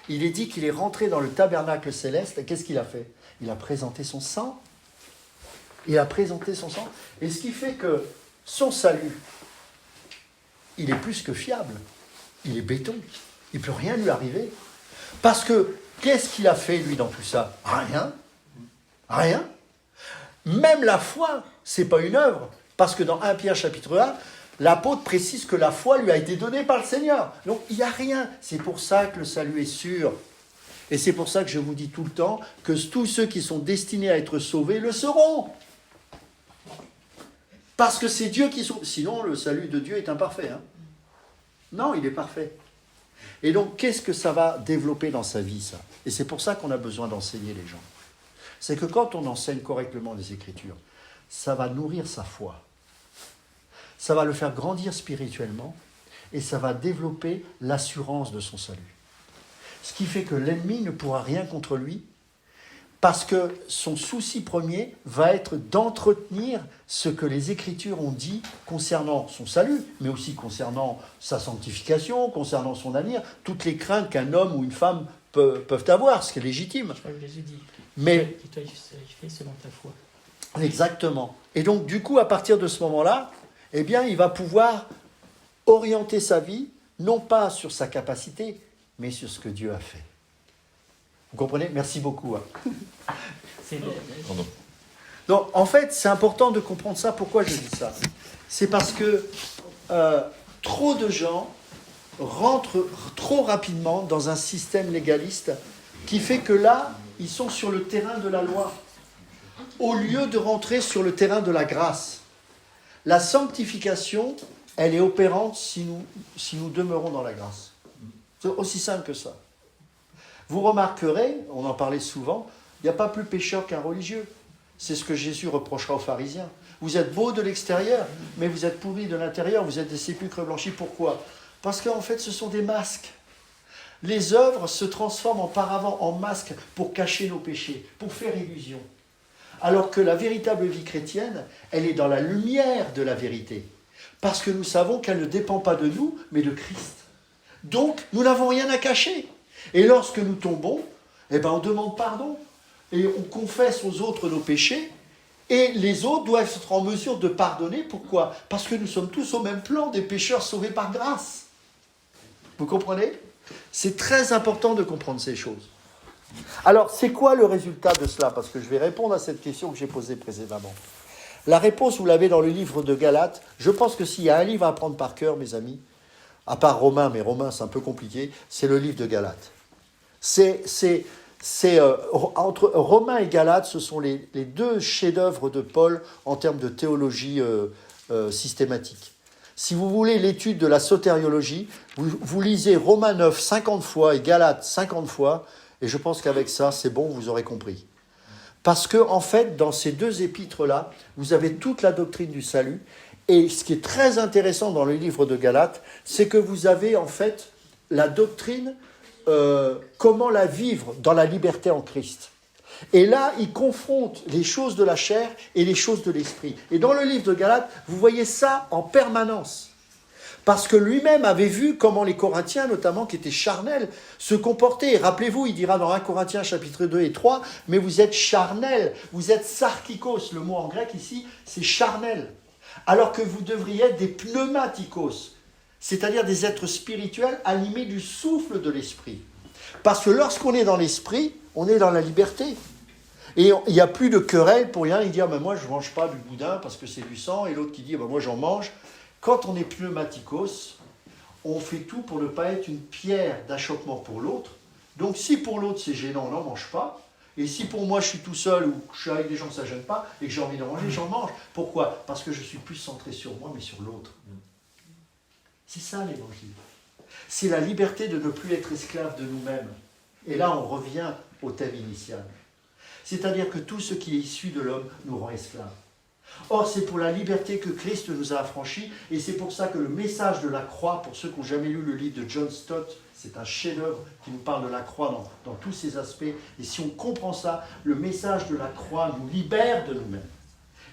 Speaker 1: Il est dit qu'il est rentré dans le tabernacle céleste et qu'est-ce qu'il a fait ? Il a présenté son sang. Il a présenté son sang. Et ce qui fait que son salut, il est plus que fiable. Il est béton. Il ne peut rien lui arriver. Parce que, qu'est-ce qu'il a fait, lui, dans tout ça ? Rien. Rien. Même la foi, ce n'est pas une œuvre. Parce que dans 1 Pierre chapitre 1, l'apôtre précise que la foi lui a été donnée par le Seigneur. Donc, il n'y a rien. C'est pour ça que le salut est sûr. Et c'est pour ça que je vous dis tout le temps que tous ceux qui sont destinés à être sauvés le seront. Parce que c'est Dieu qui sauve. Sinon, le salut de Dieu est imparfait. Non, il est parfait. Et donc, qu'est-ce que ça va développer dans sa vie, ça ? Et c'est pour ça qu'on a besoin d'enseigner les gens. C'est que quand on enseigne correctement les Écritures, ça va nourrir sa foi. Ça va le faire grandir spirituellement et ça va développer l'assurance de son salut. Ce qui fait que l'ennemi ne pourra rien contre lui parce que son souci premier va être d'entretenir ce que les Écritures ont dit concernant son salut, mais aussi concernant sa sanctification, concernant son avenir, toutes les craintes qu'un homme ou une femme peuvent avoir, ce qui est légitime.
Speaker 5: Je crois que Jésus dit,
Speaker 1: mais
Speaker 5: toi, il fait selon ta foi.
Speaker 1: Exactement. Et donc, du coup, à partir de ce moment-là, eh bien, il va pouvoir orienter sa vie, non pas sur sa capacité, mais sur ce que Dieu a fait. Vous comprenez ? Merci beaucoup. Donc, en fait, c'est important de comprendre ça. Pourquoi je dis ça ? C'est parce que trop de gens rentrent trop rapidement dans un système légaliste qui fait que là, ils sont sur le terrain de la loi, au lieu de rentrer sur le terrain de la grâce. La sanctification, elle est opérante si nous demeurons dans la grâce. C'est aussi simple que ça. Vous remarquerez, on en parlait souvent, il n'y a pas plus pécheur qu'un religieux. C'est ce que Jésus reprochera aux pharisiens. Vous êtes beaux de l'extérieur, mais vous êtes pourris de l'intérieur, vous êtes des sépulcres blanchis. Pourquoi ? Parce qu'en fait, ce sont des masques. Les œuvres se transforment en paravent, en masques, pour cacher nos péchés, pour faire illusion. Alors que la véritable vie chrétienne, elle est dans la lumière de la vérité. Parce que nous savons qu'elle ne dépend pas de nous, mais de Christ. Donc, nous n'avons rien à cacher. Et lorsque nous tombons, on demande pardon. Et on confesse aux autres nos péchés. Et les autres doivent être en mesure de pardonner. Pourquoi ? Parce que nous sommes tous au même plan, des pécheurs sauvés par grâce. Vous comprenez ? C'est très important de comprendre ces choses. Alors, c'est quoi le résultat de cela ? Parce que je vais répondre à cette question que j'ai posée précédemment. La réponse, vous l'avez dans le livre de Galates. Je pense que s'il y a un livre à apprendre par cœur, mes amis, à part Romains, mais Romains c'est un peu compliqué, c'est le livre de Galates. Entre Romains et Galates, ce sont les deux chefs-d'œuvre de Paul en termes de théologie systématique. Si vous voulez l'étude de la sotériologie, vous lisez Romains 9 50 fois et Galates 50 fois, et je pense qu'avec ça, c'est bon, vous aurez compris. Parce que, en fait, dans ces deux épîtres-là, vous avez toute la doctrine du salut, et ce qui est très intéressant dans le livre de Galates, c'est que vous avez, en fait, la doctrine, comment la vivre dans la liberté en Christ. Et là, il confronte les choses de la chair et les choses de l'esprit. Et dans le livre de Galates, vous voyez ça en permanence. Parce que lui-même avait vu comment les Corinthiens, notamment, qui étaient charnels, se comportaient. Et rappelez-vous, il dira dans 1 Corinthiens chapitre 2 et 3, « Mais vous êtes charnels, vous êtes sarkikos ». Le mot en grec ici, c'est charnel. Alors que vous devriez être des pneumatikos, c'est-à-dire des êtres spirituels animés du souffle de l'esprit. Parce que lorsqu'on est dans l'esprit, on est dans la liberté. Et il n'y a plus de querelle pour rien. Il dit, moi je ne mange pas du boudin parce que c'est du sang. Et l'autre qui dit, moi j'en mange. Quand on est pneumatikos, on fait tout pour ne pas être une pierre d'achoppement pour l'autre. Donc si pour l'autre c'est gênant, on n'en mange pas. Et si pour moi je suis tout seul ou je suis avec des gens que ça ne gêne pas et que j'ai envie de manger, j'en mange. Pourquoi ? Parce que je suis plus centré sur moi mais sur l'autre. C'est ça l'évangile. C'est la liberté de ne plus être esclave de nous-mêmes. Et là on revient au thème initial. C'est-à-dire que tout ce qui est issu de l'homme nous rend esclaves. Or, c'est pour la liberté que Christ nous a affranchis, et c'est pour ça que le message de la croix, pour ceux qui n'ont jamais lu le livre de John Stott, c'est un chef-d'œuvre qui nous parle de la croix dans tous ses aspects, et si on comprend ça, le message de la croix nous libère de nous-mêmes,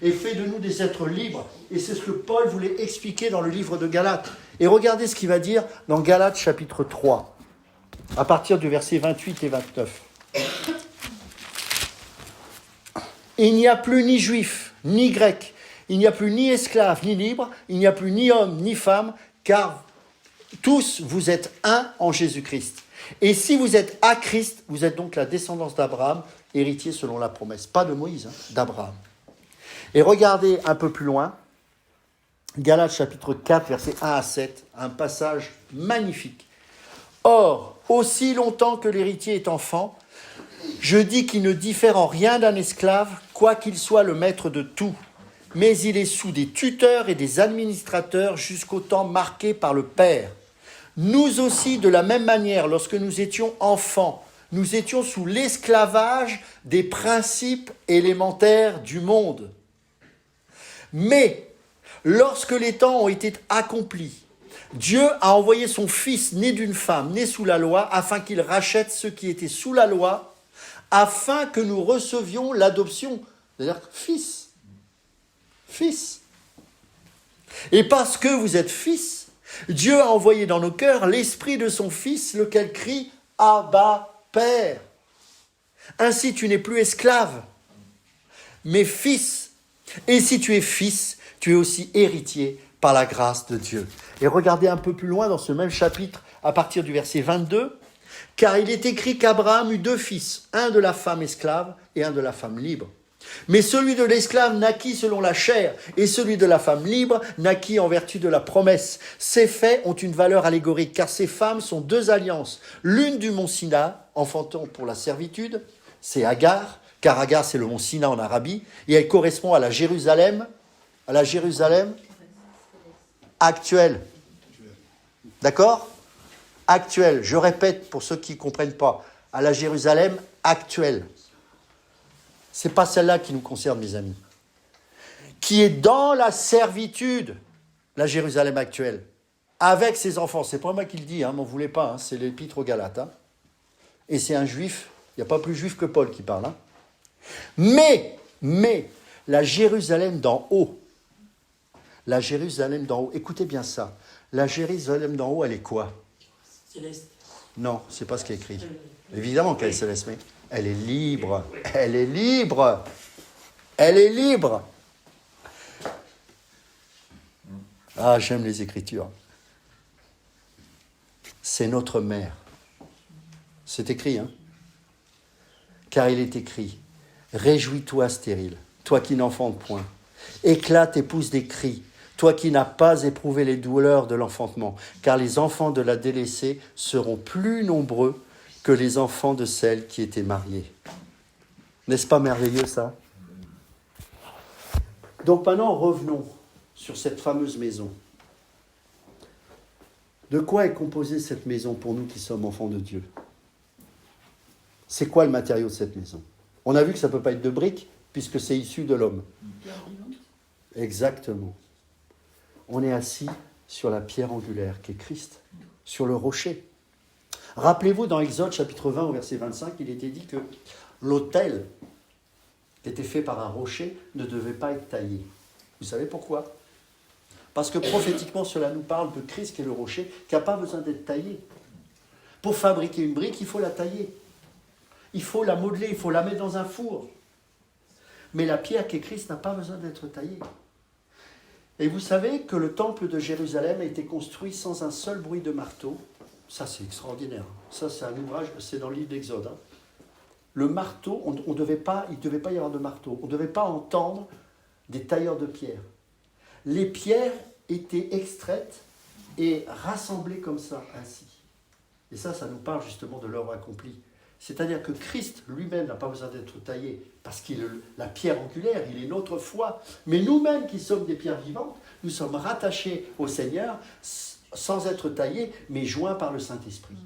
Speaker 1: et fait de nous des êtres libres, et c'est ce que Paul voulait expliquer dans le livre de Galates. Et regardez ce qu'il va dire dans Galates chapitre 3, à partir du verset 28 et 29. Il n'y a plus ni juif, ni grec, il n'y a plus ni esclave, ni libre, il n'y a plus ni homme, ni femme, car tous vous êtes un en Jésus-Christ. Et si vous êtes à Christ, vous êtes donc la descendance d'Abraham, héritier selon la promesse. Pas de Moïse, d'Abraham. Et regardez un peu plus loin, Galates chapitre 4, versets 1 à 7, un passage magnifique. Or, aussi longtemps que l'héritier est enfant, je dis qu'il ne diffère en rien d'un esclave, quoiqu'il soit le maître de tout. Mais il est sous des tuteurs et des administrateurs jusqu'au temps marqué par le Père. Nous aussi, de la même manière, lorsque nous étions enfants, nous étions sous l'esclavage des principes élémentaires du monde. Mais, lorsque les temps ont été accomplis, Dieu a envoyé son Fils né d'une femme, né sous la loi, afin qu'il rachète ceux qui étaient sous la loi, afin que nous recevions l'adoption, c'est-à-dire fils. Fils. Et parce que vous êtes fils, Dieu a envoyé dans nos cœurs l'esprit de son Fils, lequel crie « Abba, Père ». Ainsi tu n'es plus esclave, mais fils. Et si tu es fils, tu es aussi héritier par la grâce de Dieu. Et regardez un peu plus loin dans ce même chapitre, à partir du verset 22, « Car il est écrit qu'Abraham eut 2 fils, un de la femme esclave et un de la femme libre. Mais celui de l'esclave naquit selon la chair, et celui de la femme libre naquit en vertu de la promesse. Ces faits ont une valeur allégorique, car ces femmes sont 2 alliances. L'une du mont Sinaï, enfantant pour la servitude, c'est Agar, car Agar c'est le mont Sinaï en Arabie, et elle correspond à la Jérusalem actuelle. D'accord ? actuelle. Je répète pour ceux qui ne comprennent pas, à la Jérusalem actuelle. Ce n'est pas celle-là qui nous concerne, mes amis. Qui est dans la servitude, la Jérusalem actuelle, avec ses enfants. C'est pas moi qui le dis, m'en voulez pas, c'est l'épître aux Galates. Et c'est un juif, il n'y a pas plus juif que Paul qui parle. Mais, la Jérusalem d'en haut, écoutez bien ça, la Jérusalem d'en haut, elle est quoi?
Speaker 5: Céleste.
Speaker 1: Non, c'est pas ce qui est écrit. Évidemment qu'elle est céleste, mais elle est libre. Elle est libre. Elle est libre. Ah, j'aime les Écritures. C'est notre mère. C'est écrit, Car il est écrit, réjouis-toi, stérile, toi qui n'enfantes point. Éclate et pousse des cris, toi qui n'as pas éprouvé les douleurs de l'enfantement, car les enfants de la délaissée seront plus nombreux que les enfants de celle qui était mariée. N'est-ce pas merveilleux, ça? Donc maintenant, revenons sur cette fameuse maison. De quoi est composée cette maison pour nous qui sommes enfants de Dieu? C'est quoi le matériau de cette maison? On a vu que ça ne peut pas être de briques, puisque c'est issu de l'homme. Exactement. On est assis sur la pierre angulaire, qui est Christ, sur le rocher. Rappelez-vous, dans Exode chapitre 20, au verset 25, il était dit que l'autel qui était fait par un rocher ne devait pas être taillé. Vous savez pourquoi? Parce que prophétiquement, cela nous parle de Christ qui est le rocher, qui n'a pas besoin d'être taillé. Pour fabriquer une brique, il faut la tailler. Il faut la modeler, il faut la mettre dans un four. Mais la pierre qui est Christ n'a pas besoin d'être taillée. Et vous savez que le temple de Jérusalem a été construit sans un seul bruit de marteau. Ça, c'est extraordinaire. Ça, c'est un ouvrage, c'est dans le livre d'Exode. Le marteau, il ne devait pas y avoir de marteau. On ne devait pas entendre des tailleurs de pierre. Les pierres étaient extraites et rassemblées comme ça, ainsi. Et ça nous parle justement de l'œuvre accomplie. C'est-à-dire que Christ lui-même n'a pas besoin d'être taillé, parce qu'il est la pierre angulaire, il est notre foi. Mais nous-mêmes qui sommes des pierres vivantes, nous sommes rattachés au Seigneur, sans être taillés, mais joints par le Saint-Esprit.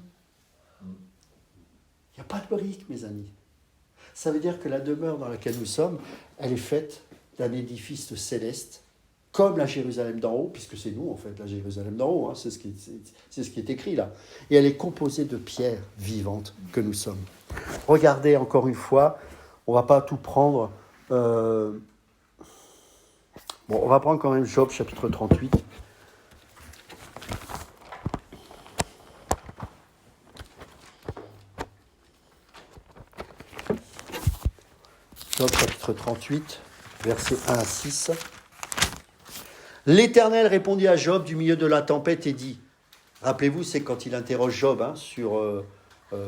Speaker 1: Il n'y a pas de briques, mes amis. Ça veut dire que la demeure dans laquelle nous sommes, elle est faite d'un édifice céleste, comme la Jérusalem d'en haut, puisque c'est nous en fait, la Jérusalem d'en haut, c'est ce qui est écrit là. Et elle est composée de pierres vivantes que nous sommes. Regardez encore une fois, on ne va pas tout prendre. On va prendre quand même Job chapitre 38. Job chapitre 38, versets 1 à 6. L'Éternel répondit à Job du milieu de la tempête et dit, rappelez-vous, c'est quand il interroge Job sur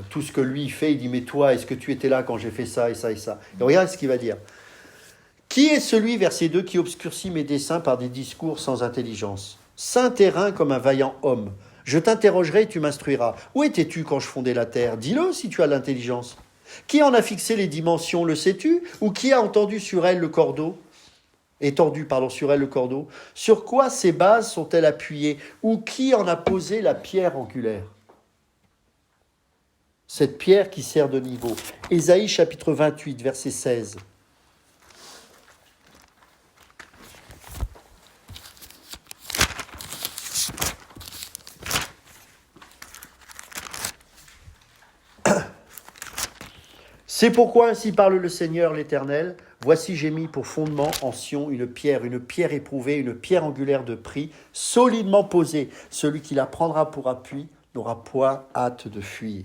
Speaker 1: tout ce que lui fait, il dit, mais toi, est-ce que tu étais là quand j'ai fait ça et ça et ça? Et regarde ce qu'il va dire. Qui est celui, verset 2, qui obscurcit mes desseins par des discours sans intelligence? Saint terrain comme un vaillant homme. Je t'interrogerai et tu m'instruiras. Où étais-tu quand je fondais la terre? Dis-le si tu as l'intelligence. Qui en a fixé les dimensions, le sais-tu? Ou qui a entendu sur elle le cordeau? Étendu, sur elle le cordeau. Sur quoi ces bases sont-elles appuyées? Ou qui en a posé la pierre angulaire? Cette pierre qui sert de niveau. Ésaïe chapitre 28, verset 16. C'est pourquoi ainsi parle le Seigneur l'Éternel. Voici j'ai mis pour fondement en Sion une pierre éprouvée, une pierre angulaire de prix, solidement posée. Celui qui la prendra pour appui n'aura point hâte de fuir.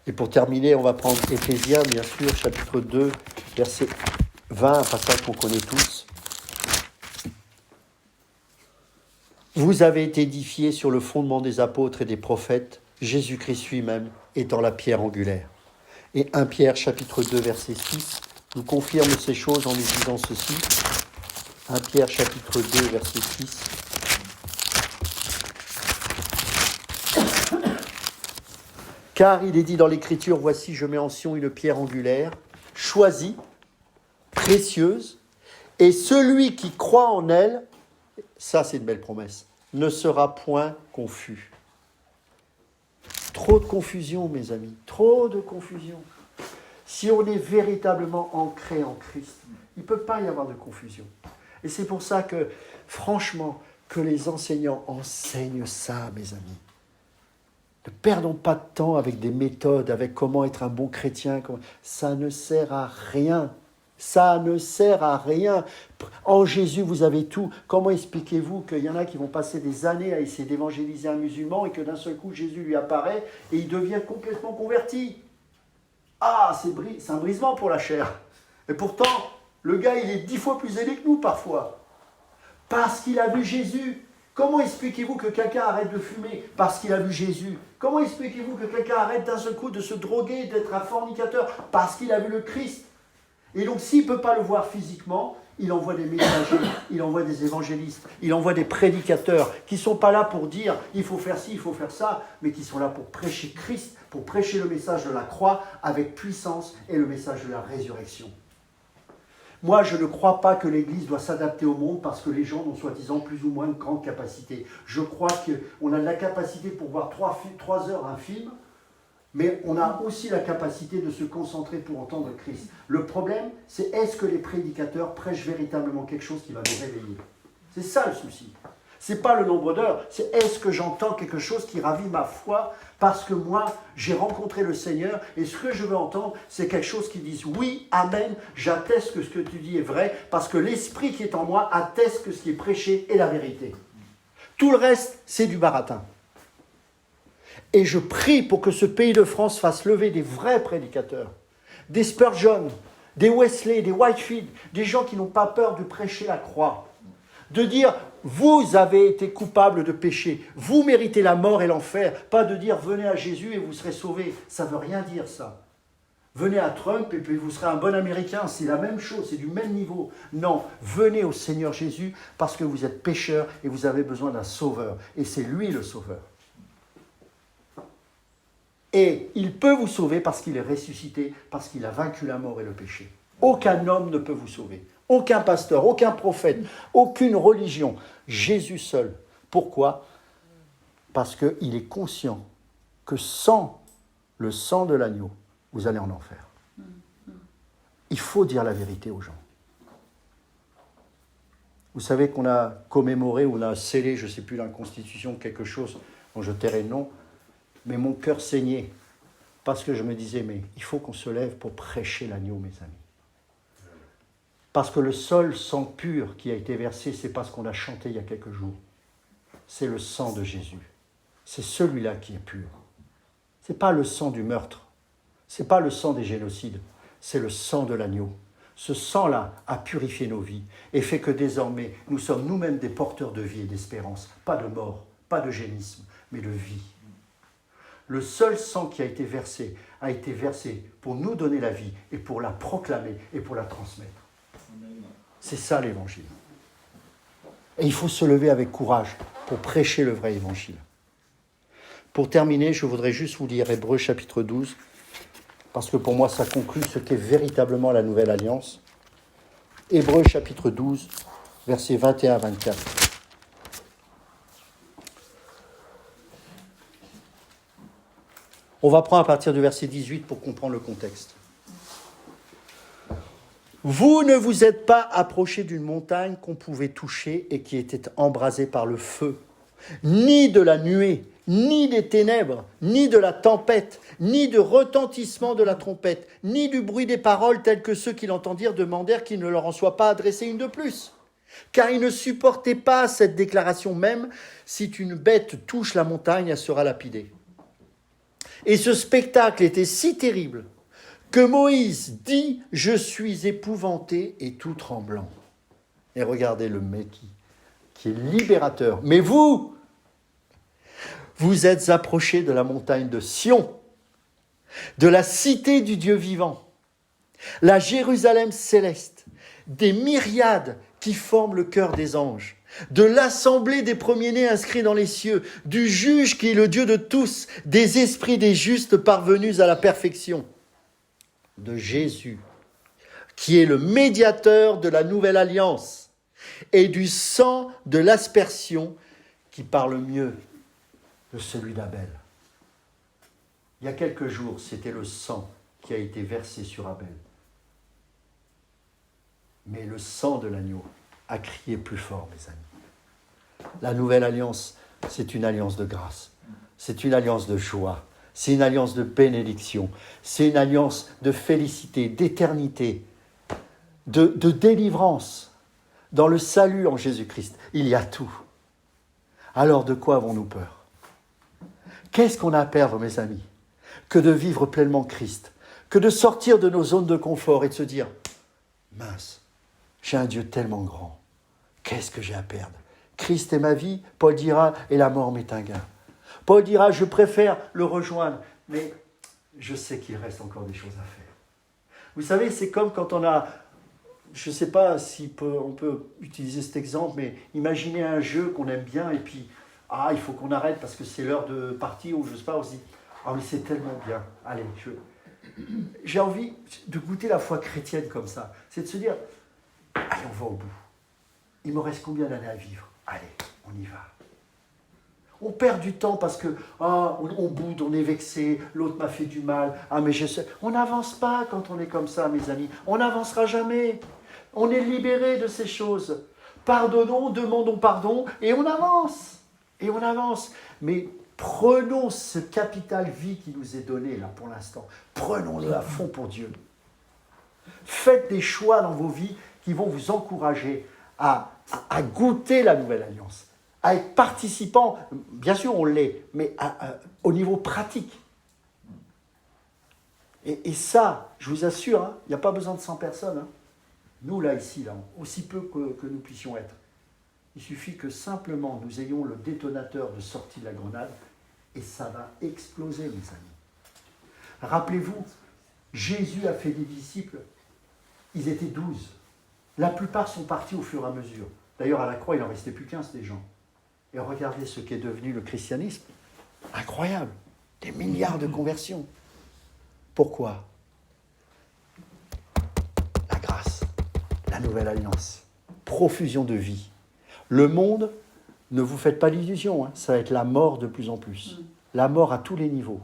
Speaker 1: Et pour terminer, on va prendre Éphésiens, bien sûr, chapitre 2, verset 20, un passage qu'on connaît tous. Vous avez été édifiés sur le fondement des apôtres et des prophètes, Jésus-Christ lui-même étant la pierre angulaire. Et 1 Pierre, chapitre 2, verset 6, nous confirme ces choses en nous disant ceci. 1 Pierre, chapitre 2, verset 6. Car il est dit dans l'Écriture, voici, je mets en Sion une pierre angulaire, choisie, précieuse, et celui qui croit en elle, ça c'est une belle promesse, ne sera point confus. Trop de confusion, mes amis, trop de confusion. Si on est véritablement ancré en Christ, il ne peut pas y avoir de confusion. Et c'est pour ça que, franchement, que les enseignants enseignent ça, mes amis. Ne perdons pas de temps avec des méthodes, avec comment être un bon chrétien. Ça ne sert à rien. Ça ne sert à rien. En Jésus, vous avez tout. Comment expliquez-vous qu'il y en a qui vont passer des années à essayer d'évangéliser un musulman et que d'un seul coup, Jésus lui apparaît et il devient complètement converti? Ah, c'est un brisement pour la chair. Et pourtant, le gars, il est 10 fois plus aidé que nous parfois. Parce qu'il a vu Jésus. Comment expliquez-vous que quelqu'un arrête de fumer? Parce qu'il a vu Jésus. Comment expliquez-vous que quelqu'un arrête d'un seul coup de se droguer, d'être un fornicateur? Parce qu'il a vu le Christ. Et donc, s'il ne peut pas le voir physiquement, il envoie des messagers, il envoie des évangélistes, il envoie des prédicateurs qui ne sont pas là pour dire « il faut faire ci, il faut faire ça », mais qui sont là pour prêcher Christ, pour prêcher le message de la croix avec puissance et le message de la résurrection. Moi, je ne crois pas que l'Église doit s'adapter au monde parce que les gens ont soi-disant plus ou moins de grandes capacités. Je crois qu'on a de la capacité pour voir 3 heures un film, mais on a aussi la capacité de se concentrer pour entendre Christ. Le problème, c'est est-ce que les prédicateurs prêchent véritablement quelque chose qui va nous réveiller? C'est ça le souci. Ce n'est pas le nombre d'heures, c'est est-ce que j'entends quelque chose qui ravit ma foi parce que moi, j'ai rencontré le Seigneur et ce que je veux entendre, c'est quelque chose qui dise oui, amen, j'atteste que ce que tu dis est vrai parce que l'Esprit qui est en moi atteste que ce qui est prêché est la vérité. Tout le reste, c'est du baratin. Et je prie pour que ce pays de France fasse lever des vrais prédicateurs, des Spurgeon, des Wesley, des Whitefield, des gens qui n'ont pas peur de prêcher la croix, de dire « vous avez été coupable de péché, vous méritez la mort et l'enfer », pas de dire « venez à Jésus et vous serez sauvés ». Ça ne veut rien dire ça. Venez à Trump et puis vous serez un bon Américain, c'est la même chose, c'est du même niveau. Non, venez au Seigneur Jésus parce que vous êtes pécheur et vous avez besoin d'un sauveur. Et c'est lui le sauveur. Et il peut vous sauver parce qu'il est ressuscité, parce qu'il a vaincu la mort et le péché. Aucun homme ne peut vous sauver. Aucun pasteur, aucun prophète, aucune religion. Jésus seul. Pourquoi? Parce qu'il est conscient que sans le sang de l'agneau, vous allez en enfer. Il faut dire la vérité aux gens. Vous savez qu'on a commémoré, on a scellé, je ne sais plus, la Constitution, quelque chose dont je tairai le nom, mais mon cœur saignait, parce que je me disais, mais il faut qu'on se lève pour prêcher l'agneau, mes amis. Parce que le seul sang pur qui a été versé, c'est pas ce qu'on a chanté il y a quelques jours. C'est le sang de Jésus. C'est celui-là qui est pur. C'est pas le sang du meurtre. C'est pas le sang des génocides. C'est le sang de l'agneau. Ce sang-là a purifié nos vies et fait que désormais, nous sommes nous-mêmes des porteurs de vie et d'espérance. Pas de mort, pas de génisme, mais de vie. Le seul sang qui a été versé pour nous donner la vie et pour la proclamer et pour la transmettre. C'est ça l'évangile. Et il faut se lever avec courage pour prêcher le vrai évangile. Pour terminer, je voudrais juste vous lire Hébreux chapitre 12, parce que pour moi ça conclut ce qu'est véritablement la nouvelle alliance. Hébreux chapitre 12, versets 21 à 24. On va prendre à partir du verset 18 pour comprendre le contexte. Vous ne vous êtes pas approchés d'une montagne qu'on pouvait toucher et qui était embrasée par le feu, ni de la nuée, ni des ténèbres, ni de la tempête, ni de retentissement de la trompette, ni du bruit des paroles telles que ceux qui l'entendirent demandèrent qu'il ne leur en soit pas adressé une de plus. Car ils ne supportaient pas cette déclaration même, si une bête touche la montagne, elle sera lapidée. Et ce spectacle était si terrible que Moïse dit « Je suis épouvanté et tout tremblant ». Et regardez le mec qui est libérateur. Mais vous êtes approchés de la montagne de Sion, de la cité du Dieu vivant, la Jérusalem céleste, des myriades qui forment le cœur des anges, de l'assemblée des premiers-nés inscrits dans les cieux, du juge qui est le Dieu de tous, des esprits des justes parvenus à la perfection, de Jésus, qui est le médiateur de la nouvelle alliance, et du sang de l'aspersion qui parle mieux de celui d'Abel. Il y a quelques jours, c'était le sang qui a été versé sur Abel. Mais le sang de l'agneau a crié plus fort, mes amis. La nouvelle alliance, c'est une alliance de grâce. C'est une alliance de joie. C'est une alliance de bénédiction. C'est une alliance de félicité, d'éternité, de délivrance. Dans le salut en Jésus-Christ, il y a tout. Alors de quoi avons-nous peur? Qu'est-ce qu'on a à perdre, mes amis? Que de vivre pleinement Christ, que de sortir de nos zones de confort et de se dire « Mince, j'ai un Dieu tellement grand, qu'est-ce que j'ai à perdre? Christ est ma vie, Paul dira, et la mort m'est un gain. Paul dira, je préfère le rejoindre, mais je sais qu'il reste encore des choses à faire. » Vous savez, c'est comme quand on a, je ne sais pas si on peut utiliser cet exemple, mais imaginez un jeu qu'on aime bien et puis, il faut qu'on arrête parce que c'est l'heure de partir ou je ne sais pas, on se dit, mais c'est tellement bien, allez, j'ai envie de goûter la foi chrétienne comme ça. C'est de se dire, allez, on va au bout. Il me reste combien d'années à vivre? Allez, on y va. On perd du temps parce que on boude, on est vexé, l'autre m'a fait du mal. Mais je sais. On n'avance pas quand on est comme ça, mes amis. On n'avancera jamais. On est libéré de ces choses. Pardonnons, demandons pardon et on avance. Et on avance. Mais prenons ce capital vie qui nous est donné là pour l'instant. Prenons-le à fond pour Dieu. Faites des choix dans vos vies qui vont vous encourager à goûter la nouvelle alliance, à être participant. Bien sûr, on l'est, mais au niveau pratique. Et ça, je vous assure, il n'y a pas besoin de 100 personnes. Nous, là, ici, là, aussi peu que nous puissions être. Il suffit que simplement nous ayons le détonateur de sortie de la grenade et ça va exploser, mes amis. Rappelez-vous, Jésus a fait des disciples, ils étaient 12. La plupart sont partis au fur et à mesure. D'ailleurs, à la croix, il n'en restait plus qu'15 des gens. Et regardez ce qu'est devenu le christianisme. Incroyable. Des milliards de conversions. Pourquoi? La grâce, la nouvelle alliance, profusion de vie. Le monde, ne vous faites pas d'illusions, ça va être la mort de plus en plus. La mort à tous les niveaux.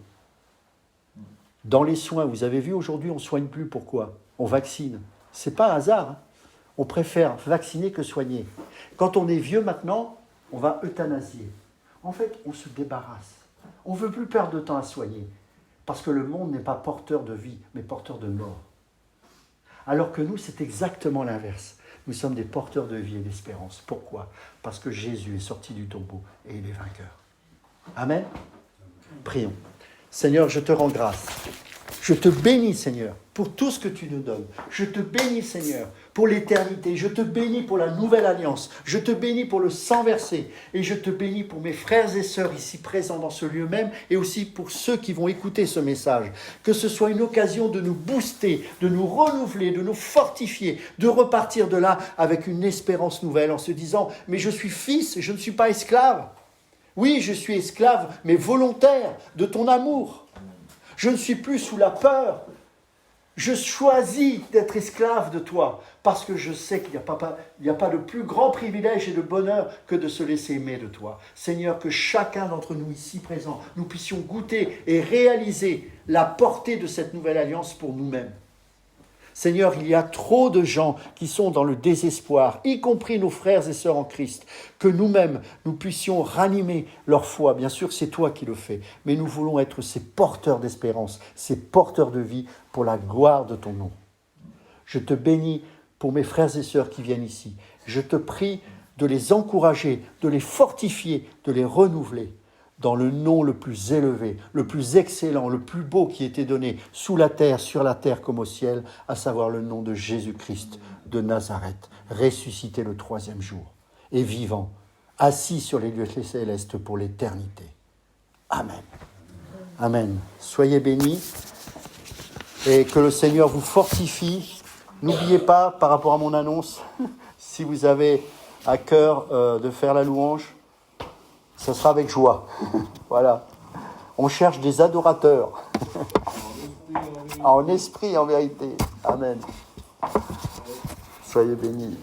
Speaker 1: Dans les soins, vous avez vu aujourd'hui, on ne soigne plus. Pourquoi? On vaccine. Ce n'est pas un hasard. On préfère vacciner que soigner. Quand on est vieux maintenant, on va euthanasier. En fait, on se débarrasse. On ne veut plus perdre de temps à soigner. Parce que le monde n'est pas porteur de vie, mais porteur de mort. Alors que nous, c'est exactement l'inverse. Nous sommes des porteurs de vie et d'espérance. Pourquoi? Parce que Jésus est sorti du tombeau et il est vainqueur. Amen. Prions. Seigneur, je te rends grâce. Je te bénis, Seigneur, pour tout ce que tu nous donnes. Je te bénis, Seigneur, pour l'éternité. Je te bénis pour la nouvelle alliance. Je te bénis pour le sang versé. Et je te bénis pour mes frères et sœurs ici présents dans ce lieu même et aussi pour ceux qui vont écouter ce message. Que ce soit une occasion de nous booster, de nous renouveler, de nous fortifier, de repartir de là avec une espérance nouvelle en se disant « Mais je suis fils, je ne suis pas esclave. Oui, je suis esclave, mais volontaire de ton amour. Je ne suis plus sous la peur. Je choisis d'être esclave de toi parce que je sais qu'il n'y a pas de plus grand privilège et de bonheur que de se laisser aimer de toi. Seigneur, que chacun d'entre nous ici présents, nous puissions goûter et réaliser la portée de cette nouvelle alliance pour nous-mêmes. Seigneur, il y a trop de gens qui sont dans le désespoir, y compris nos frères et sœurs en Christ, que nous-mêmes, nous puissions ranimer leur foi. Bien sûr, c'est toi qui le fais, mais nous voulons être ces porteurs d'espérance, ces porteurs de vie pour la gloire de ton nom. Je te bénis pour mes frères et sœurs qui viennent ici. Je te prie de les encourager, de les fortifier, de les renouveler dans le nom le plus élevé, le plus excellent, le plus beau qui était donné sous la terre, sur la terre comme au ciel, à savoir le nom de Jésus-Christ de Nazareth, ressuscité le 3e jour et vivant, assis sur les lieux célestes pour l'éternité. Amen. Amen. Soyez bénis et que le Seigneur vous fortifie. N'oubliez pas, par rapport à mon annonce, si vous avez à cœur de faire la louange, ce sera avec joie. Voilà. On cherche des adorateurs. En esprit, en vérité. Amen. Soyez bénis.